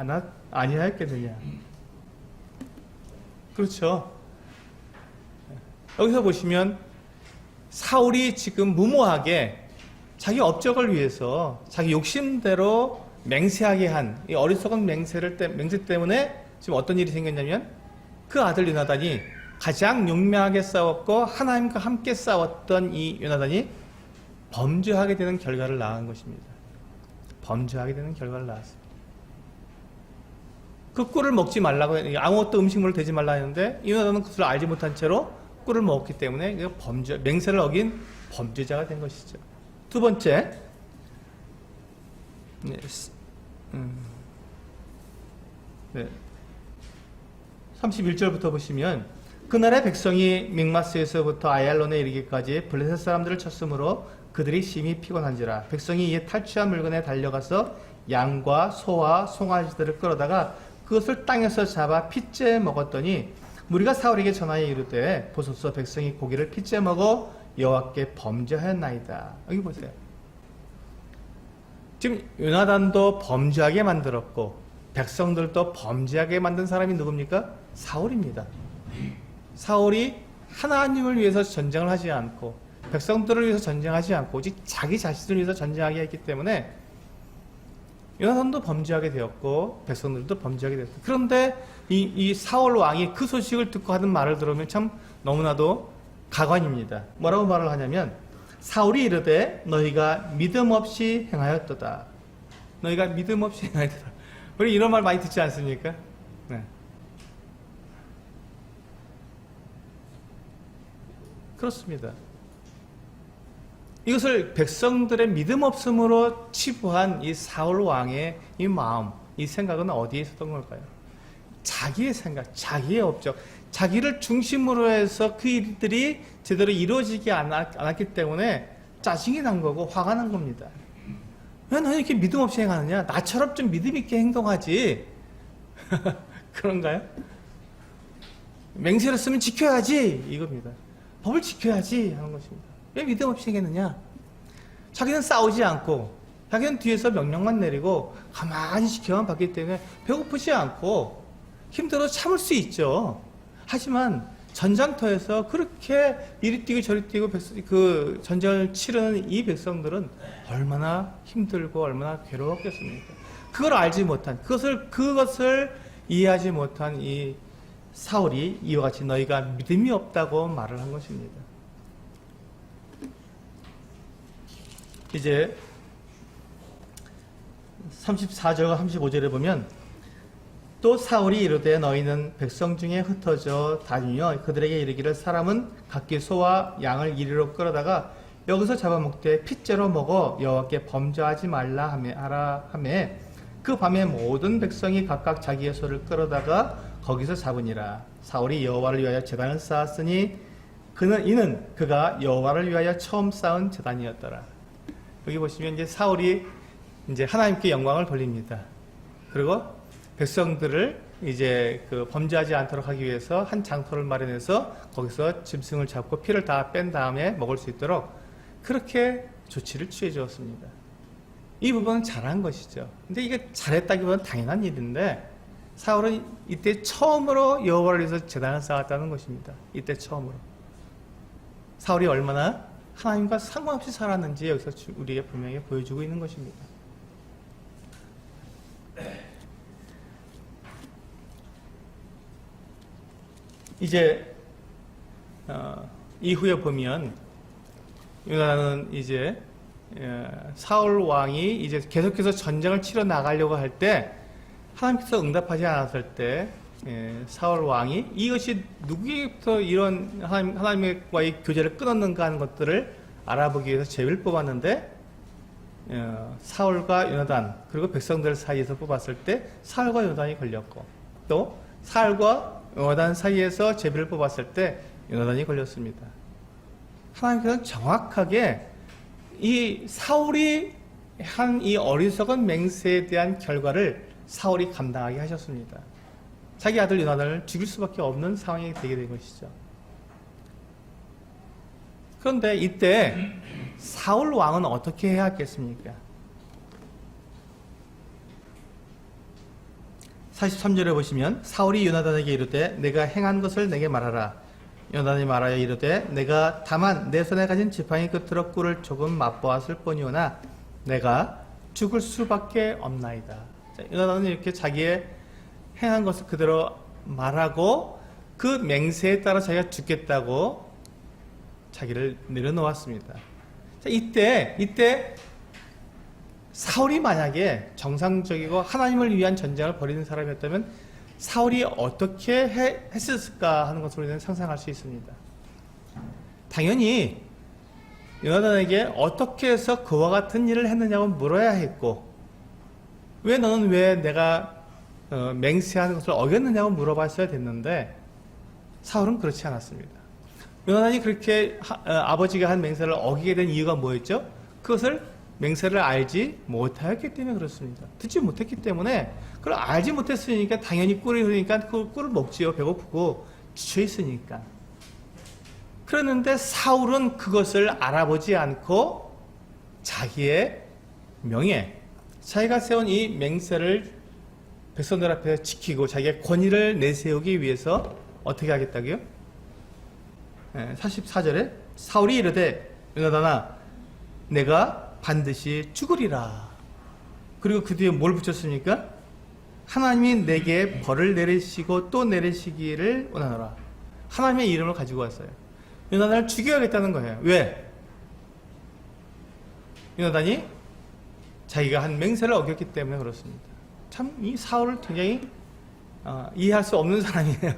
아니하였겠느냐. 그렇죠. 여기서 보시면 사울이 지금 무모하게 자기 업적을 위해서 자기 욕심대로 맹세하게 한 이 어리석은 맹세 때문에 지금 어떤 일이 생겼냐면, 그 아들 요나단이 가장 용맹하게 싸웠고 하나님과 함께 싸웠던 이 요나단이 범죄하게 되는 결과를 낳은 것입니다. 범죄하게 되는 결과를 낳았습니다. 그 꿀을 먹지 말라고, 아무것도 음식물을 대지 말라 했는데 이 요나단은 그것을 알지 못한 채로 꿀을 먹었기 때문에 맹세를 어긴 범죄자가 된 것이죠. 두 번째, 31절부터 보시면, 그날의 백성이 믹마스에서부터 아얄론에 이르기까지 블레셋 사람들을 쳤으므로 그들이 심히 피곤한지라. 백성이 이에 탈취한 물건에 달려가서 양과 소와 송아지들을 끌어다가 그것을 땅에서 잡아 핏째 먹었더니 무리가 사울에게 전하여 이르되 보소서, 백성이 고기를 핏째 먹어 여호와께 범죄하였나이다. 여기 보세요. 지금 요나단도 범죄하게 만들었고 백성들도 범죄하게 만든 사람이 누굽니까? 사울입니다. 사울이 하나님을 위해서 전쟁을 하지 않고 백성들을 위해서 전쟁하지 않고 오직 자기 자신을 위해서 전쟁하게 했기 때문에 요나단도 범죄하게 되었고 백성들도 범죄하게 되었다. 그런데 이 사울 왕이 그 소식을 듣고 하는 말을 들으면 참 너무나도 가관입니다. 뭐라고 말을 하냐면, 사울이 이르되 너희가 믿음 없이 행하였도다. 너희가 믿음 없이 행하였도다. 우리 이런 말 많이 듣지 않습니까? 네. 그렇습니다. 이것을 백성들의 믿음 없음으로 치부한 이 사울 왕의 이 마음, 이 생각은 어디에 있었던 걸까요? 자기의 생각, 자기의 업적, 자기를 중심으로 해서 그 일들이 제대로 이루어지지 않았기 때문에 짜증이 난 거고 화가 난 겁니다. 왜 너는 이렇게 믿음 없이 행하느냐? 나처럼 좀 믿음 있게 행동하지. 그런가요? 맹세를 쓰면 지켜야지, 이겁니다. 법을 지켜야지 하는 것입니다. 왜 믿음 없이 행했느냐? 자기는 싸우지 않고 자기는 뒤에서 명령만 내리고 가만히 지켜만 봤기 때문에 배고프지 않고 힘들어서 참을 수 있죠. 하지만 전장터에서 그렇게 이리 뛰고 저리 뛰고 그 전쟁을 치르는 이 백성들은 얼마나 힘들고 얼마나 괴로웠겠습니까? 그걸 알지 못한, 그것을 이해하지 못한 이 사울이 이와 같이 너희가 믿음이 없다고 말을 한 것입니다. 이제 34절과 35절에 보면, 또 사울이 이르되 너희는 백성 중에 흩어져 다니며 그들에게 이르기를 사람은 각기 소와 양을 이리로 끌어다가 여기서 잡아먹되 핏째로 먹어 여호와께 범죄하지 말라 하매 그 밤에 모든 백성이 각각 자기의 소를 끌어다가 거기서 잡으니라. 사울이 여호와를 위하여 제단을 쌓았으니 이는 그가 여호와를 위하여 처음 쌓은 제단이었더라. 여기 보시면 이제 사울이 이제 하나님께 영광을 돌립니다. 그리고 백성들을 이제 범죄하지 않도록 하기 위해서 한 장소를 마련해서 거기서 짐승을 잡고 피를 다 뺀 다음에 먹을 수 있도록 그렇게 조치를 취해 주었습니다. 이 부분은 잘한 것이죠. 근데 이게 잘했다기보다는 당연한 일인데, 사울은 이때 처음으로 여호와를 위해서 제단을 쌓았다는 것입니다. 이때 처음으로. 사울이 얼마나 하나님과 상관없이 살았는지 여기서 우리에게 분명히 보여주고 있는 것입니다. 이제 이후에 보면 요나단은 이제 사울 왕이 이제 계속해서 전쟁을 치러 나가려고 할 때 하나님께서 응답하지 않았을 때 사울 왕이 이것이 누구에게부터 이런 하나님과의 교제를 끊었는가 하는 것들을 알아보기 위해서 제비를 뽑았는데 사울과 요나단 그리고 백성들 사이에서 뽑았을 때 사울과 요나단이 걸렸고 또 사울과 요나단 사이에서 제비를 뽑았을 때 요나단이 걸렸습니다. 하나님께서는 정확하게 이 사울이 한 이 어리석은 맹세에 대한 결과를 사울이 감당하게 하셨습니다. 자기 아들 요나단을 죽일 수밖에 없는 상황이 되게 된 것이죠. 그런데 이때 사울 왕은 어떻게 해야 하겠습니까? 43절에 보시면 사울이 요나단에게 이르되 내가 행한 것을 내게 말하라. 요나단이 말하여 이르되 내가 다만 내 손에 가진 지팡이 끝으로 꿀을 조금 맛보았을 뿐이오나 내가 죽을 수밖에 없나이다. 요나단은 이렇게 자기의 행한 것을 그대로 말하고 그 맹세에 따라 자기가 죽겠다고 자기를 내려놓았습니다. 이때 사울이 만약에 정상적이고 하나님을 위한 전쟁을 벌이는 사람이었다면 사울이 어떻게 했을까 하는 것을 우리는 상상할 수 있습니다. 당연히 요나단에게 어떻게 해서 그와 같은 일을 했느냐고 물어야 했고 너는 왜 내가 맹세하는 것을 어겼느냐고 물어봤어야 됐는데 사울은 그렇지 않았습니다. 요나단이 그렇게 아버지가 한 맹세를 어기게 된 이유가 뭐였죠? 그것을 맹세를 알지 못하였기 때문에 그렇습니다. 듣지 못했기 때문에 그걸 알지 못했으니까 당연히 꿀이 흐르니까 그 꿀을 먹지요. 배고프고 지쳐 있으니까. 그랬는데 사울은 그것을 알아보지 않고 자기의 명예, 자기가 세운 이 맹세를 백성들 앞에서 지키고 자기의 권위를 내세우기 위해서 어떻게 하겠다고요? 44절에 사울이 이르되 요나단아 내가 반드시 죽으리라. 그리고 그 뒤에 뭘 붙였습니까? 하나님이 내게 벌을 내리시고 또 내리시기를 원하노라. 하나님의 이름을 가지고 왔어요. 요나단을 죽여야겠다는 거예요. 왜? 요나단이 자기가 한 맹세를 어겼기 때문에 그렇습니다. 참 이 사울을 굉장히 이해할 수 없는 사람이에요.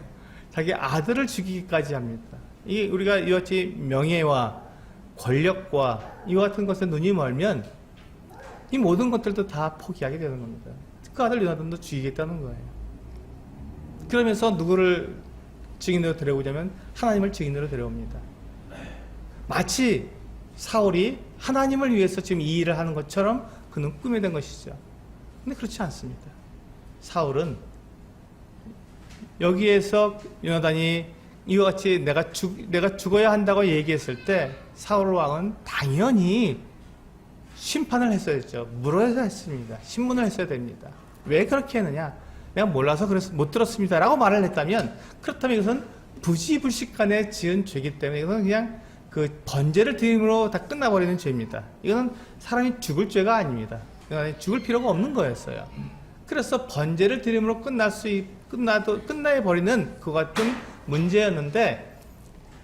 자기 아들을 죽이기까지 합니다. 이 우리가 이같이 명예와 권력과 이와 같은 것에 눈이 멀면 이 모든 것들도 다 포기하게 되는 겁니다. 그 아들 요나단도 죽이겠다는 거예요. 그러면서 누구를 증인으로 데려오자면 하나님을 증인으로 데려옵니다. 마치 사울이 하나님을 위해서 지금 이 일을 하는 것처럼 그는 꾸며낸 것이죠. 근데 그렇지 않습니다. 사울은 여기에서 요나단이 이와 같이 내가 죽어야 한다고 얘기했을 때 사울 왕은 당연히 심판을 했어야죠. 물어야 했습니다. 신문을 했어야 됩니다. 왜 그렇게 했느냐? 내가 몰라서 그래서 못 들었습니다 라고 말을 했다면 그렇다면 이것은 부지불식간에 지은 죄이기 때문에 이것은 그냥 그 번제를 드림으로 다 끝나버리는 죄입니다. 이거는 사람이 죽을 죄가 아닙니다. 죽을 필요가 없는 거였어요. 그래서 번제를 드림으로 끝나버리는 그 같은 문제였는데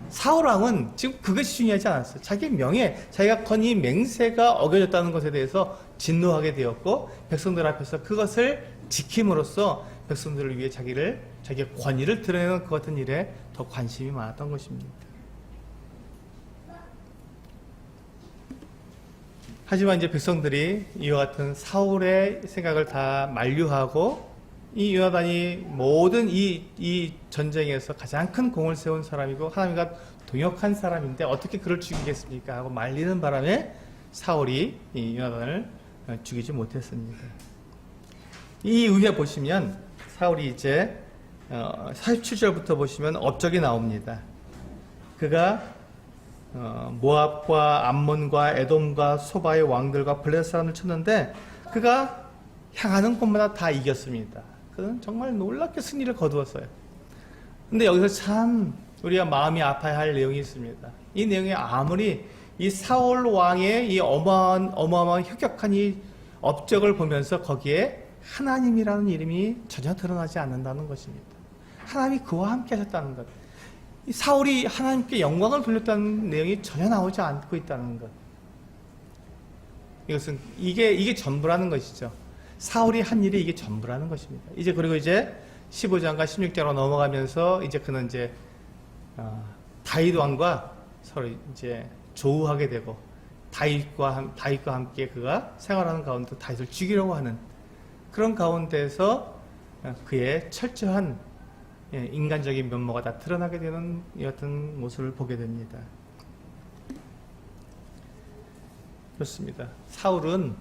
사울 왕은 지금 그것이 중요하지 않았어요. 자기 명예, 자기가 건이 맹세가 어겨졌다는 것에 대해서 진노하게 되었고 백성들 앞에서 그것을 지킴으로써 백성들을 위해 자기의 권위를 드러내는 그 같은 일에 더 관심이 많았던 것입니다. 하지만 이제 백성들이 이와 같은 사울의 생각을 다 만류하고 이 요나단이 모든 이 전쟁에서 가장 큰 공을 세운 사람이고 하나님과 동역한 사람인데 어떻게 그를 죽이겠습니까? 하고 말리는 바람에 사울이 이 요나단을 죽이지 못했습니다. 이 이후에 보시면 사울이 이제 47절부터 보시면 업적이 나옵니다. 그가 모압과 암몬과 에돔과 소바의 왕들과 블레셋 사람을 쳤는데 그가 향하는 곳마다 다 이겼습니다. 그는 정말 놀랍게 승리를 거두었어요. 근데 여기서 참 우리가 마음이 아파야 할 내용이 있습니다. 이 내용이 아무리 이 사울 왕의 이 어마어마한 혁혁한 이 업적을 보면서 거기에 하나님이라는 이름이 전혀 드러나지 않는다는 것입니다. 하나님이 그와 함께 하셨다는 것. 이 사울이 하나님께 영광을 돌렸다는 내용이 전혀 나오지 않고 있다는 것. 이것은 이게 전부라는 것이죠. 사울이 한 일이 이게 전부라는 것입니다. 그리고 이제 15장과 16장으로 넘어가면서 이제 그는 이제 다윗 왕과 서로 이제 조우하게 되고 다윗과 함께 그가 생활하는 가운데 다윗을 죽이려고 하는 그런 가운데서 그의 철저한 인간적인 면모가 다 드러나게 되는 이 같은 모습을 보게 됩니다. 그렇습니다. 사울은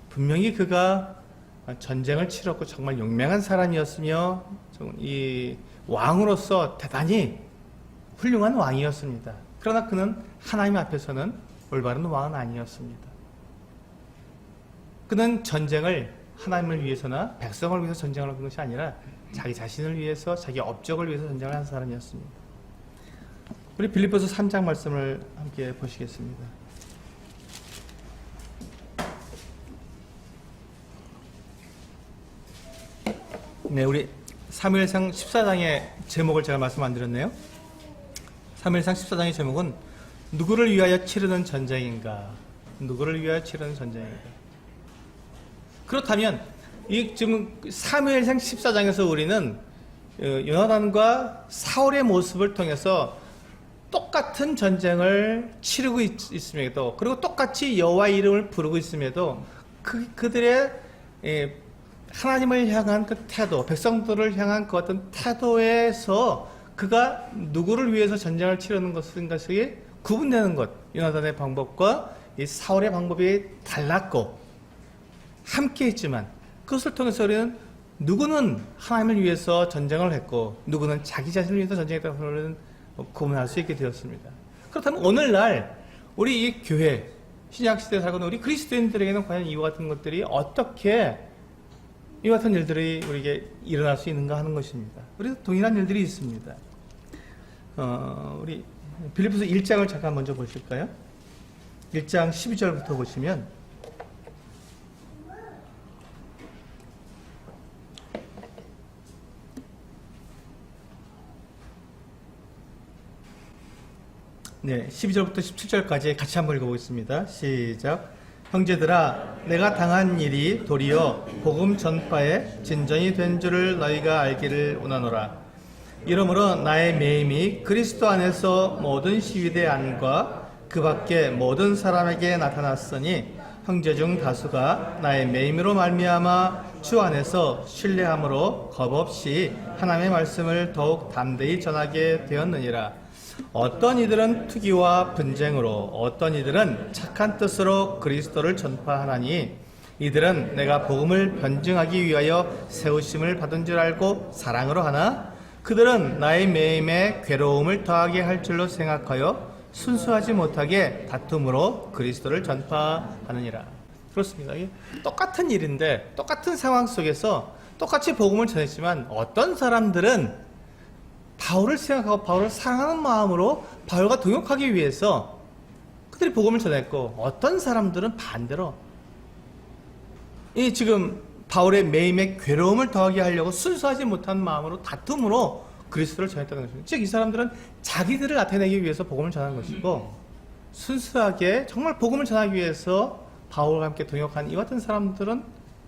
분명히 그가 전쟁을 치렀고 정말 용맹한 사람이었으며 이 왕으로서 대단히 훌륭한 왕이었습니다. 그러나 그는 하나님 앞에서는 올바른 왕은 아니었습니다. 그는 전쟁을 하나님을 위해서나 백성을 위해서 전쟁을 한 것이 아니라 자기 자신을 위해서, 자기 업적을 위해서 전쟁을 한 사람이었습니다. 우리 빌립보서 3장 말씀을 함께 보시겠습니다. 네, 우리 사무엘상 14장의 제목을 제가 말씀 안 드렸네요. 사무엘상 14장의 제목은 누구를 위하여 치르는 전쟁인가? 누구를 위하여 치르는 전쟁인가? 그렇다면 지금 사무엘상 14장에서 우리는 요나단과 사울의 모습을 통해서 똑같은 전쟁을 치르고 있음에도, 그리고 똑같이 여호와의 이름을 부르고 있음에도 그들의 하나님을 향한 그 태도, 백성들을 향한 그 어떤 태도에서 그가 누구를 위해서 전쟁을 치르는 것이 구분되는 것, 요나단의 방법과 이 사울의 방법이 달랐고 함께 했지만 그것을 통해서 우리는 누구는 하나님을 위해서 전쟁을 했고 누구는 자기 자신을 위해서 전쟁했다는 것을 구분할 수 있게 되었습니다. 그렇다면 오늘날 우리 이 교회, 신약시대에 살고 있는 우리 그리스도인들에게는 과연 이와 같은 것들이 어떻게 이와 같은 일들이 우리에게 일어날 수 있는가 하는 것입니다. 우리도 동일한 일들이 있습니다. 우리 빌립보서 1장을 잠깐 먼저 보실까요? 1장 12절부터 보시면 네, 12절부터 17절까지 같이 한번 읽어보겠습니다. 시작. 형제들아, 내가 당한 일이 도리어 복음 전파에 진전이 된 줄을 너희가 알기를 원하노라. 이러므로 나의 매임이 그리스도 안에서 모든 시위대 안과 그 밖에 모든 사람에게 나타났으니 형제 중 다수가 나의 매임으로 말미암아 주 안에서 신뢰함으로 겁없이 하나님의 말씀을 더욱 담대히 전하게 되었느니라. 어떤 이들은 투기와 분쟁으로, 어떤 이들은 착한 뜻으로 그리스도를 전파하나니 이들은 내가 복음을 변증하기 위하여 세우심을 받은 줄 알고 사랑으로 하나 그들은 나의 매임에 괴로움을 더하게 할 줄로 생각하여 순수하지 못하게 다툼으로 그리스도를 전파하느니라. 그렇습니다. 똑같은 일인데 똑같은 상황 속에서 똑같이 복음을 전했지만 어떤 사람들은 바울을 생각하고 바울을 사랑하는 마음으로 바울과 동역하기 위해서 그들이 복음을 전했고 어떤 사람들은 반대로 이 지금 바울의 매임에 괴로움을 더하게 하려고 순수하지 못한 마음으로 다툼으로 그리스도를 전했다는 것입니다. 즉 이 사람들은 자기들을 나타내기 위해서 복음을 전한 것이고 순수하게 정말 복음을 전하기 위해서 바울과 함께 동역한 이 같은 사람들은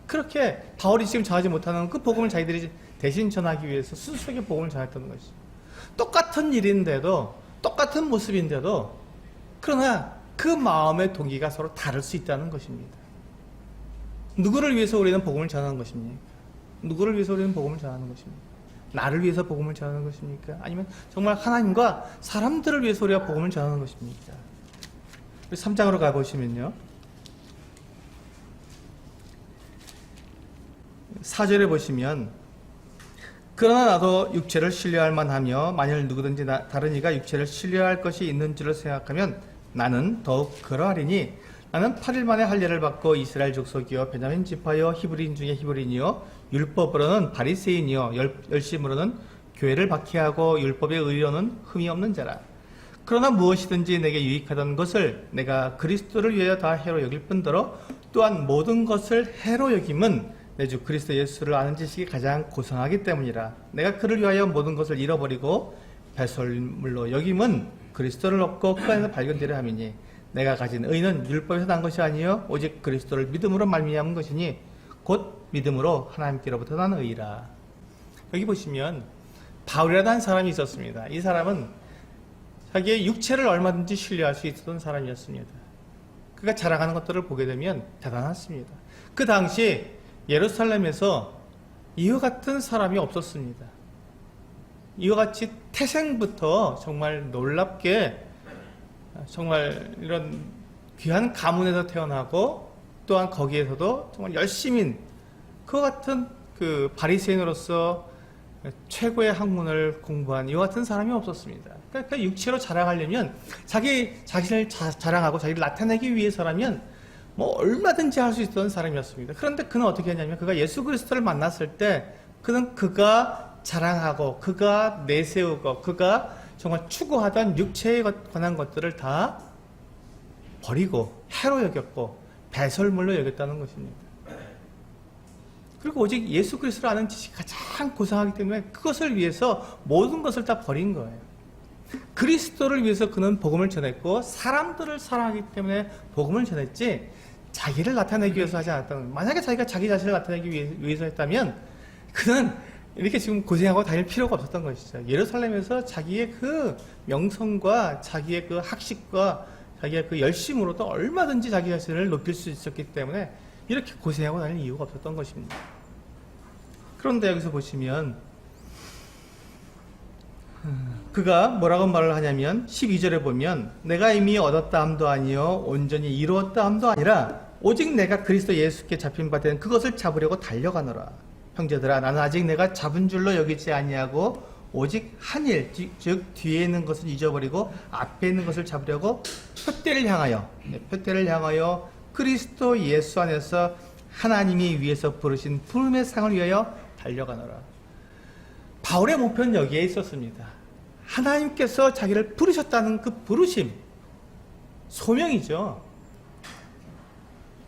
그렇게 바울이 지금 전하지 못하는 그 복음을 자기들이 대신 전하기 위해서 순수하게 복음을 전했다는 것이죠. 똑같은 일인데도 똑같은 모습인데도 그러나 그 마음의 동기가 서로 다를 수 있다는 것입니다. 누구를 위해서 우리는 복음을 전하는 것입니까? 누구를 위해서 우리는 복음을 전하는 것입니까? 나를 위해서 복음을 전하는 것입니까? 아니면 정말 하나님과 사람들을 위해서 우리가 복음을 전하는 것입니까? 3장으로 가보시면요, 4절에 보시면 그러나 나도 육체를 신뢰할 만하며 만일 누구든지 다른 이가 육체를 신뢰할 것이 있는 줄을 생각하면 나는 더욱 그러하리니 나는 8일 만에 할례를 받고 이스라엘 족속이요 베냐민 지파요 히브리인 중에 히브리인이요 율법으로는 바리새인이요 열심으로는 교회를 박해하고 율법의 의로는 흠이 없는 자라. 그러나 무엇이든지 내게 유익하던 것을 내가 그리스도를 위하여 다 해로 여길 뿐더러 또한 모든 것을 해로 여김은 내 주 그리스도 예수를 아는 지식이 가장 고상하기 때문이라. 내가 그를 위하여 모든 것을 잃어버리고 배설물로 여김은 그리스도를 얻고 그 안에서 발견되려 함이니 내가 가진 의는 율법에서 난 것이 아니요 오직 그리스도를 믿음으로 말미암은 것이니 곧 믿음으로 하나님께로부터 난 의라. 여기 보시면 바울이라는 한 사람이 있었습니다. 이 사람은 자기의 육체를 얼마든지 신뢰할 수 있었던 사람이었습니다. 그가 자랑하는 것들을 보게 되면 대단했습니다. 그 당시 예루살렘에서 이와 같은 사람이 없었습니다. 이와 같이 태생부터 정말 놀랍게 정말 이런 귀한 가문에서 태어나고 또한 거기에서도 정말 열심인 그와 같은 그 바리새인으로서 최고의 학문을 공부한 이와 같은 사람이 없었습니다. 그러니까 육체로 자랑하려면 자신을 자랑하고 자기를 나타내기 위해서라면 뭐 얼마든지 할 수 있었던 사람이었습니다. 그런데 그는 어떻게 했냐면 그가 예수 그리스도를 만났을 때 그가 자랑하고 그가 내세우고 그가 정말 추구하던 육체에 관한 것들을 다 버리고 해로 여겼고 배설물로 여겼다는 것입니다. 그리고 오직 예수 그리스도를 아는 지식이 가장 고상하기 때문에 그것을 위해서 모든 것을 다 버린 거예요. 그리스도를 위해서 그는 복음을 전했고 사람들을 사랑하기 때문에 복음을 전했지 자기를 나타내기 위해서 하지 않았다는 거예요. 만약에 자기가 자기 자신을 나타내기 위해서 했다면 그는 이렇게 지금 고생하고 다닐 필요가 없었던 것이죠. 예루살렘에서 자기의 그 명성과 자기의 그 학식과 자기의 그 열심으로도 얼마든지 자기 자신을 높일 수 있었기 때문에 이렇게 고생하고 다닐 이유가 없었던 것입니다. 그런데 여기서 보시면 그가 뭐라고 말을 하냐면 12절에 보면 내가 이미 얻었다 함도 아니요 온전히 이루었다 함도 아니라 오직 내가 그리스도 예수께 잡힌 바 된 그것을 잡으려고 달려가노라. 형제들아 나는 아직 내가 잡은 줄로 여기지 아니하고 오직 한 일 즉 뒤에 있는 것을 잊어버리고 앞에 있는 것을 잡으려고 표대를 향하여 그리스도 예수 안에서 하나님이 위에서 부르신 부름의 상을 위하여 달려가노라. 바울의 목표는 여기에 있었습니다. 하나님께서 자기를 부르셨다는 그 부르심, 소명이죠.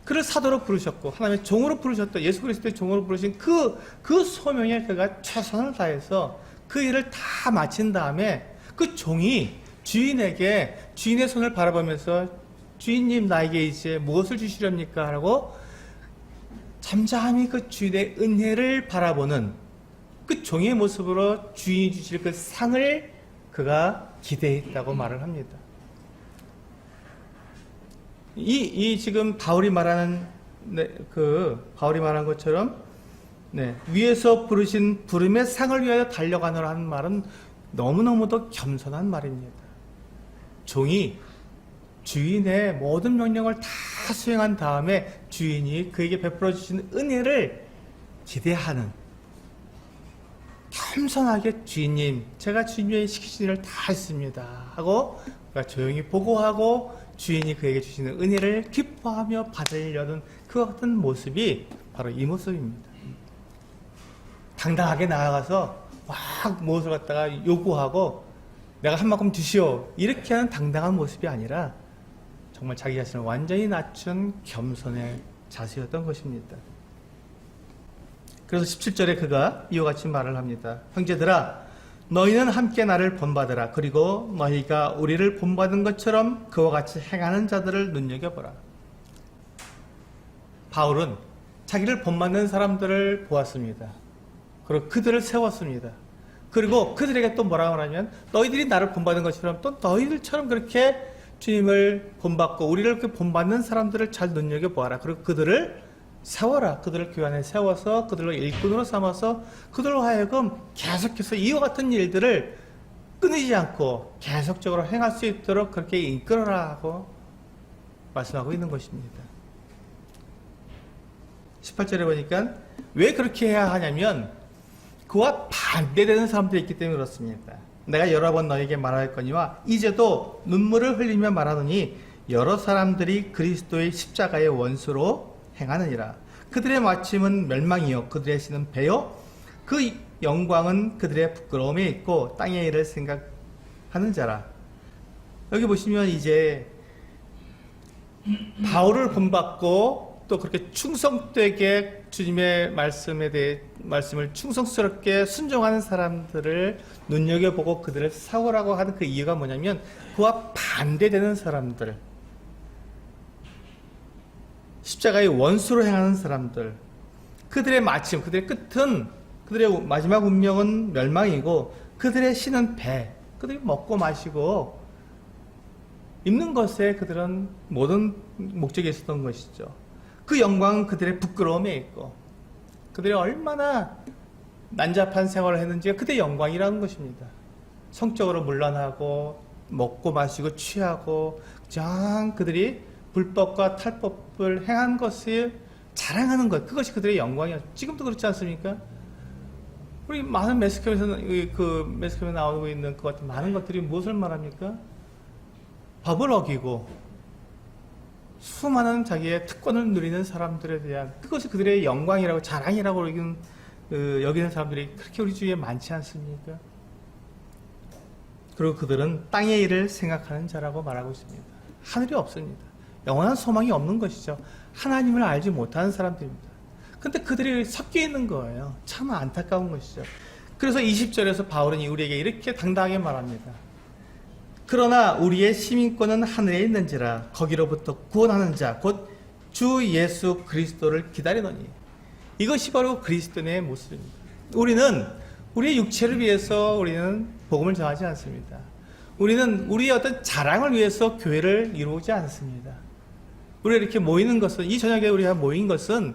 그를 사도로 부르셨고 하나님의 종으로 부르셨다. 예수 그리스도의 종으로 부르신 그 소명에 그가 최선을 다해서 그 일을 다 마친 다음에 그 종이 주인에게 주인의 손을 바라보면서 주인님 나에게 이제 무엇을 주시렵니까? 하고 잠잠히 그 주인의 은혜를 바라보는 그 종의 모습으로 주인이 주실 그 상을 그가 기대했다고 말을 합니다. 이 지금 바울이 말하는 것처럼 위에서 부르신 부름의 상을 위하여 달려가노라는 말은 너무너무도 겸손한 말입니다. 종이 주인의 모든 명령을 다 수행한 다음에 주인이 그에게 베풀어 주신 은혜를 기대하는 겸손하게 주인님 제가 주님의 시키신 일을 다 했습니다 하고 그가 조용히 보고하고 주인이 그에게 주시는 은혜를 기뻐하며 받으려는 그 같은 모습이 바로 이 모습입니다. 당당하게 나아가서 막 무엇을 갖다가 요구하고 내가 한 만큼 주시오 이렇게 하는 당당한 모습이 아니라 정말 자기 자신을 완전히 낮춘 겸손의 자세였던 것입니다. 그래서 17절에 그가 이와 같이 말을 합니다. 형제들아 너희는 함께 나를 본받으라. 그리고 너희가 우리를 본받은 것처럼 그와 같이 행하는 자들을 눈여겨보라. 바울은 자기를 본받는 사람들을 보았습니다. 그리고 그들을 세웠습니다. 그리고 그들에게 또 뭐라고 하냐면 너희들이 나를 본받은 것처럼 또 너희들처럼 그렇게 주님을 본받고 우리를 그렇게 본받는 사람들을 잘 눈여겨보아라. 그리고 그들을 세워라. 그들을 교회 안에 세워서 그들을 일꾼으로 삼아서 그들로 하여금 계속해서 이와 같은 일들을 끊이지 않고 계속적으로 행할 수 있도록 그렇게 이끌어라 하고 말씀하고 있는 것입니다. 18절에 보니까 왜 그렇게 해야 하냐면 그와 반대되는 사람들이 있기 때문에 그렇습니다. 내가 여러 번 너에게 말할 거니와 이제도 눈물을 흘리며 말하노니 여러 사람들이 그리스도의 십자가의 원수로 행하느니라. 그들의 마침은 멸망이요 그들의 신은 배요 그 영광은 그들의 부끄러움에 있고 땅의 일을 생각하는 자라. 여기 보시면 이제 바울을 본받고 또 그렇게 충성되게 주님의 말씀을 충성스럽게 순종하는 사람들을 눈여겨보고 그들을 사오라고 하는 그 이유가 뭐냐면 그와 반대되는 사람들, 십자가의 원수로 행하는 사람들, 그들의 마침, 그들의 끝은, 그들의 마지막 운명은 멸망이고 그들의 신은 배, 그들이 먹고 마시고 입는 것에 그들은 모든 목적이 있었던 것이죠. 그 영광은 그들의 부끄러움에 있고 그들이 얼마나 난잡한 생활을 했는지가 그들의 영광이라는 것입니다. 성적으로 문란하고 먹고 마시고 취하고 그냥 그들이 불법과 탈법을 행한 것을 자랑하는 것, 그것이 그들의 영광이었죠. 지금도 그렇지 않습니까? 우리 많은 매스컴에 나오고 있는 그 같은 많은 것들이 무엇을 말합니까? 법을 어기고 수많은 자기의 특권을 누리는 사람들에 대한 그것이 그들의 영광이라고 자랑이라고 여기는 사람들이 그렇게 우리 주위에 많지 않습니까? 그리고 그들은 땅의 일을 생각하는 자라고 말하고 있습니다. 하늘이 없습니다. 영원한 소망이 없는 것이죠. 하나님을 알지 못하는 사람들입니다. 근데 그들이 섞여 있는 거예요. 참 안타까운 것이죠. 그래서 20절에서 바울은 우리에게 이렇게 당당하게 말합니다. 그러나 우리의 시민권은 하늘에 있는지라 거기로부터 구원하는 자 곧 주 예수 그리스도를 기다리노니. 이것이 바로 그리스도인의 모습입니다. 우리는 우리의 육체를 위해서 우리는 복음을 전하지 않습니다. 우리는 우리의 어떤 자랑을 위해서 교회를 이루지 않습니다. 우리가 이렇게 모이는 것은, 이 저녁에 우리가 모인 것은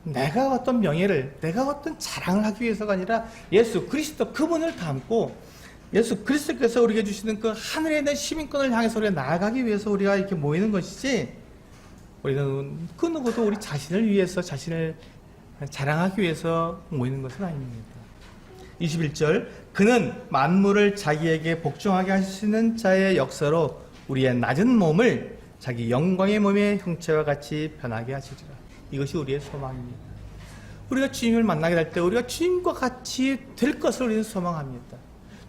내가 어떤 명예를, 내가 어떤 자랑을 하기 위해서가 아니라 예수 그리스도 그분을 담고 예수 그리스도께서 우리에게 주시는 그 하늘에 있는 시민권을 향해서 우리가 나아가기 위해서 우리가 이렇게 모이는 것이지, 우리는 그 누구도 우리 자신을 위해서, 자신을 자랑하기 위해서 모이는 것은 아닙니다. 21절, 그는 만물을 자기에게 복종하게 하시는 자의 역사로 우리의 낮은 몸을 자기 영광의 몸의 형체와 같이 변하게 하시리라. 이것이 우리의 소망입니다. 우리가 주님을 만나게 될 때 우리가 주님과 같이 될 것을 우리는 소망합니다.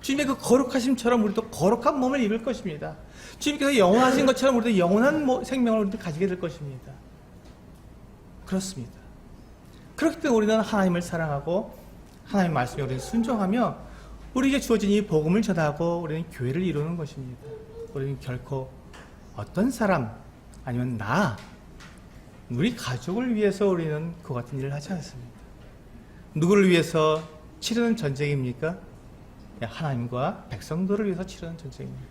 주님의 그 거룩하심처럼 우리도 거룩한 몸을 입을 것입니다. 주님께서 영원하신 것처럼 우리도 영원한 생명을 우리도 가지게 될 것입니다. 그렇습니다. 그렇기 때문에 우리는 하나님을 사랑하고 하나님의 말씀에 우리는 순종하며 우리에게 주어진 이 복음을 전하고 우리는 교회를 이루는 것입니다. 우리는 결코 어떤 사람 아니면 우리 가족을 위해서 우리는 그 같은 일을 하지 않습니다. 누구를 위해서 치르는 전쟁입니까? 하나님과 백성들을 위해서 치르는 전쟁입니다.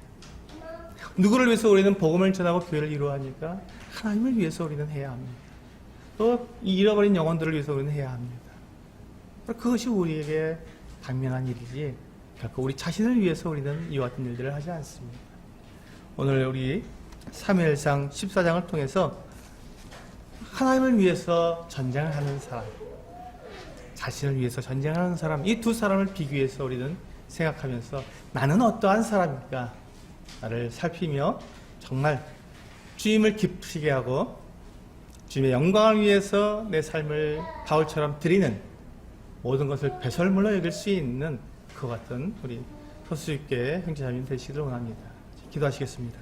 누구를 위해서 우리는 복음을 전하고 교회를 이루어야 합니까? 하나님을 위해서 우리는 해야 합니다. 또 잃어버린 영혼들을 위해서 우리는 해야 합니다. 그것이 우리에게 당면한 일이지 결코 우리 자신을 위해서 우리는 이와 같은 일들을 하지 않습니다. 오늘 우리 사무엘상 14장을 통해서 하나님을 위해서 전쟁을 하는 사람, 자신을 위해서 전쟁하는 사람, 이 두 사람을 비교해서 우리는 생각하면서 나는 어떠한 사람일까? 나를 살피며 정말 주님을 기쁘시게 하고 주님의 영광을 위해서 내 삶을 바울처럼 드리는 모든 것을 배설물로 여길 수 있는 그 같은 우리 소수있게 형제자매님 되시기를 원합니다. 기도하시겠습니다.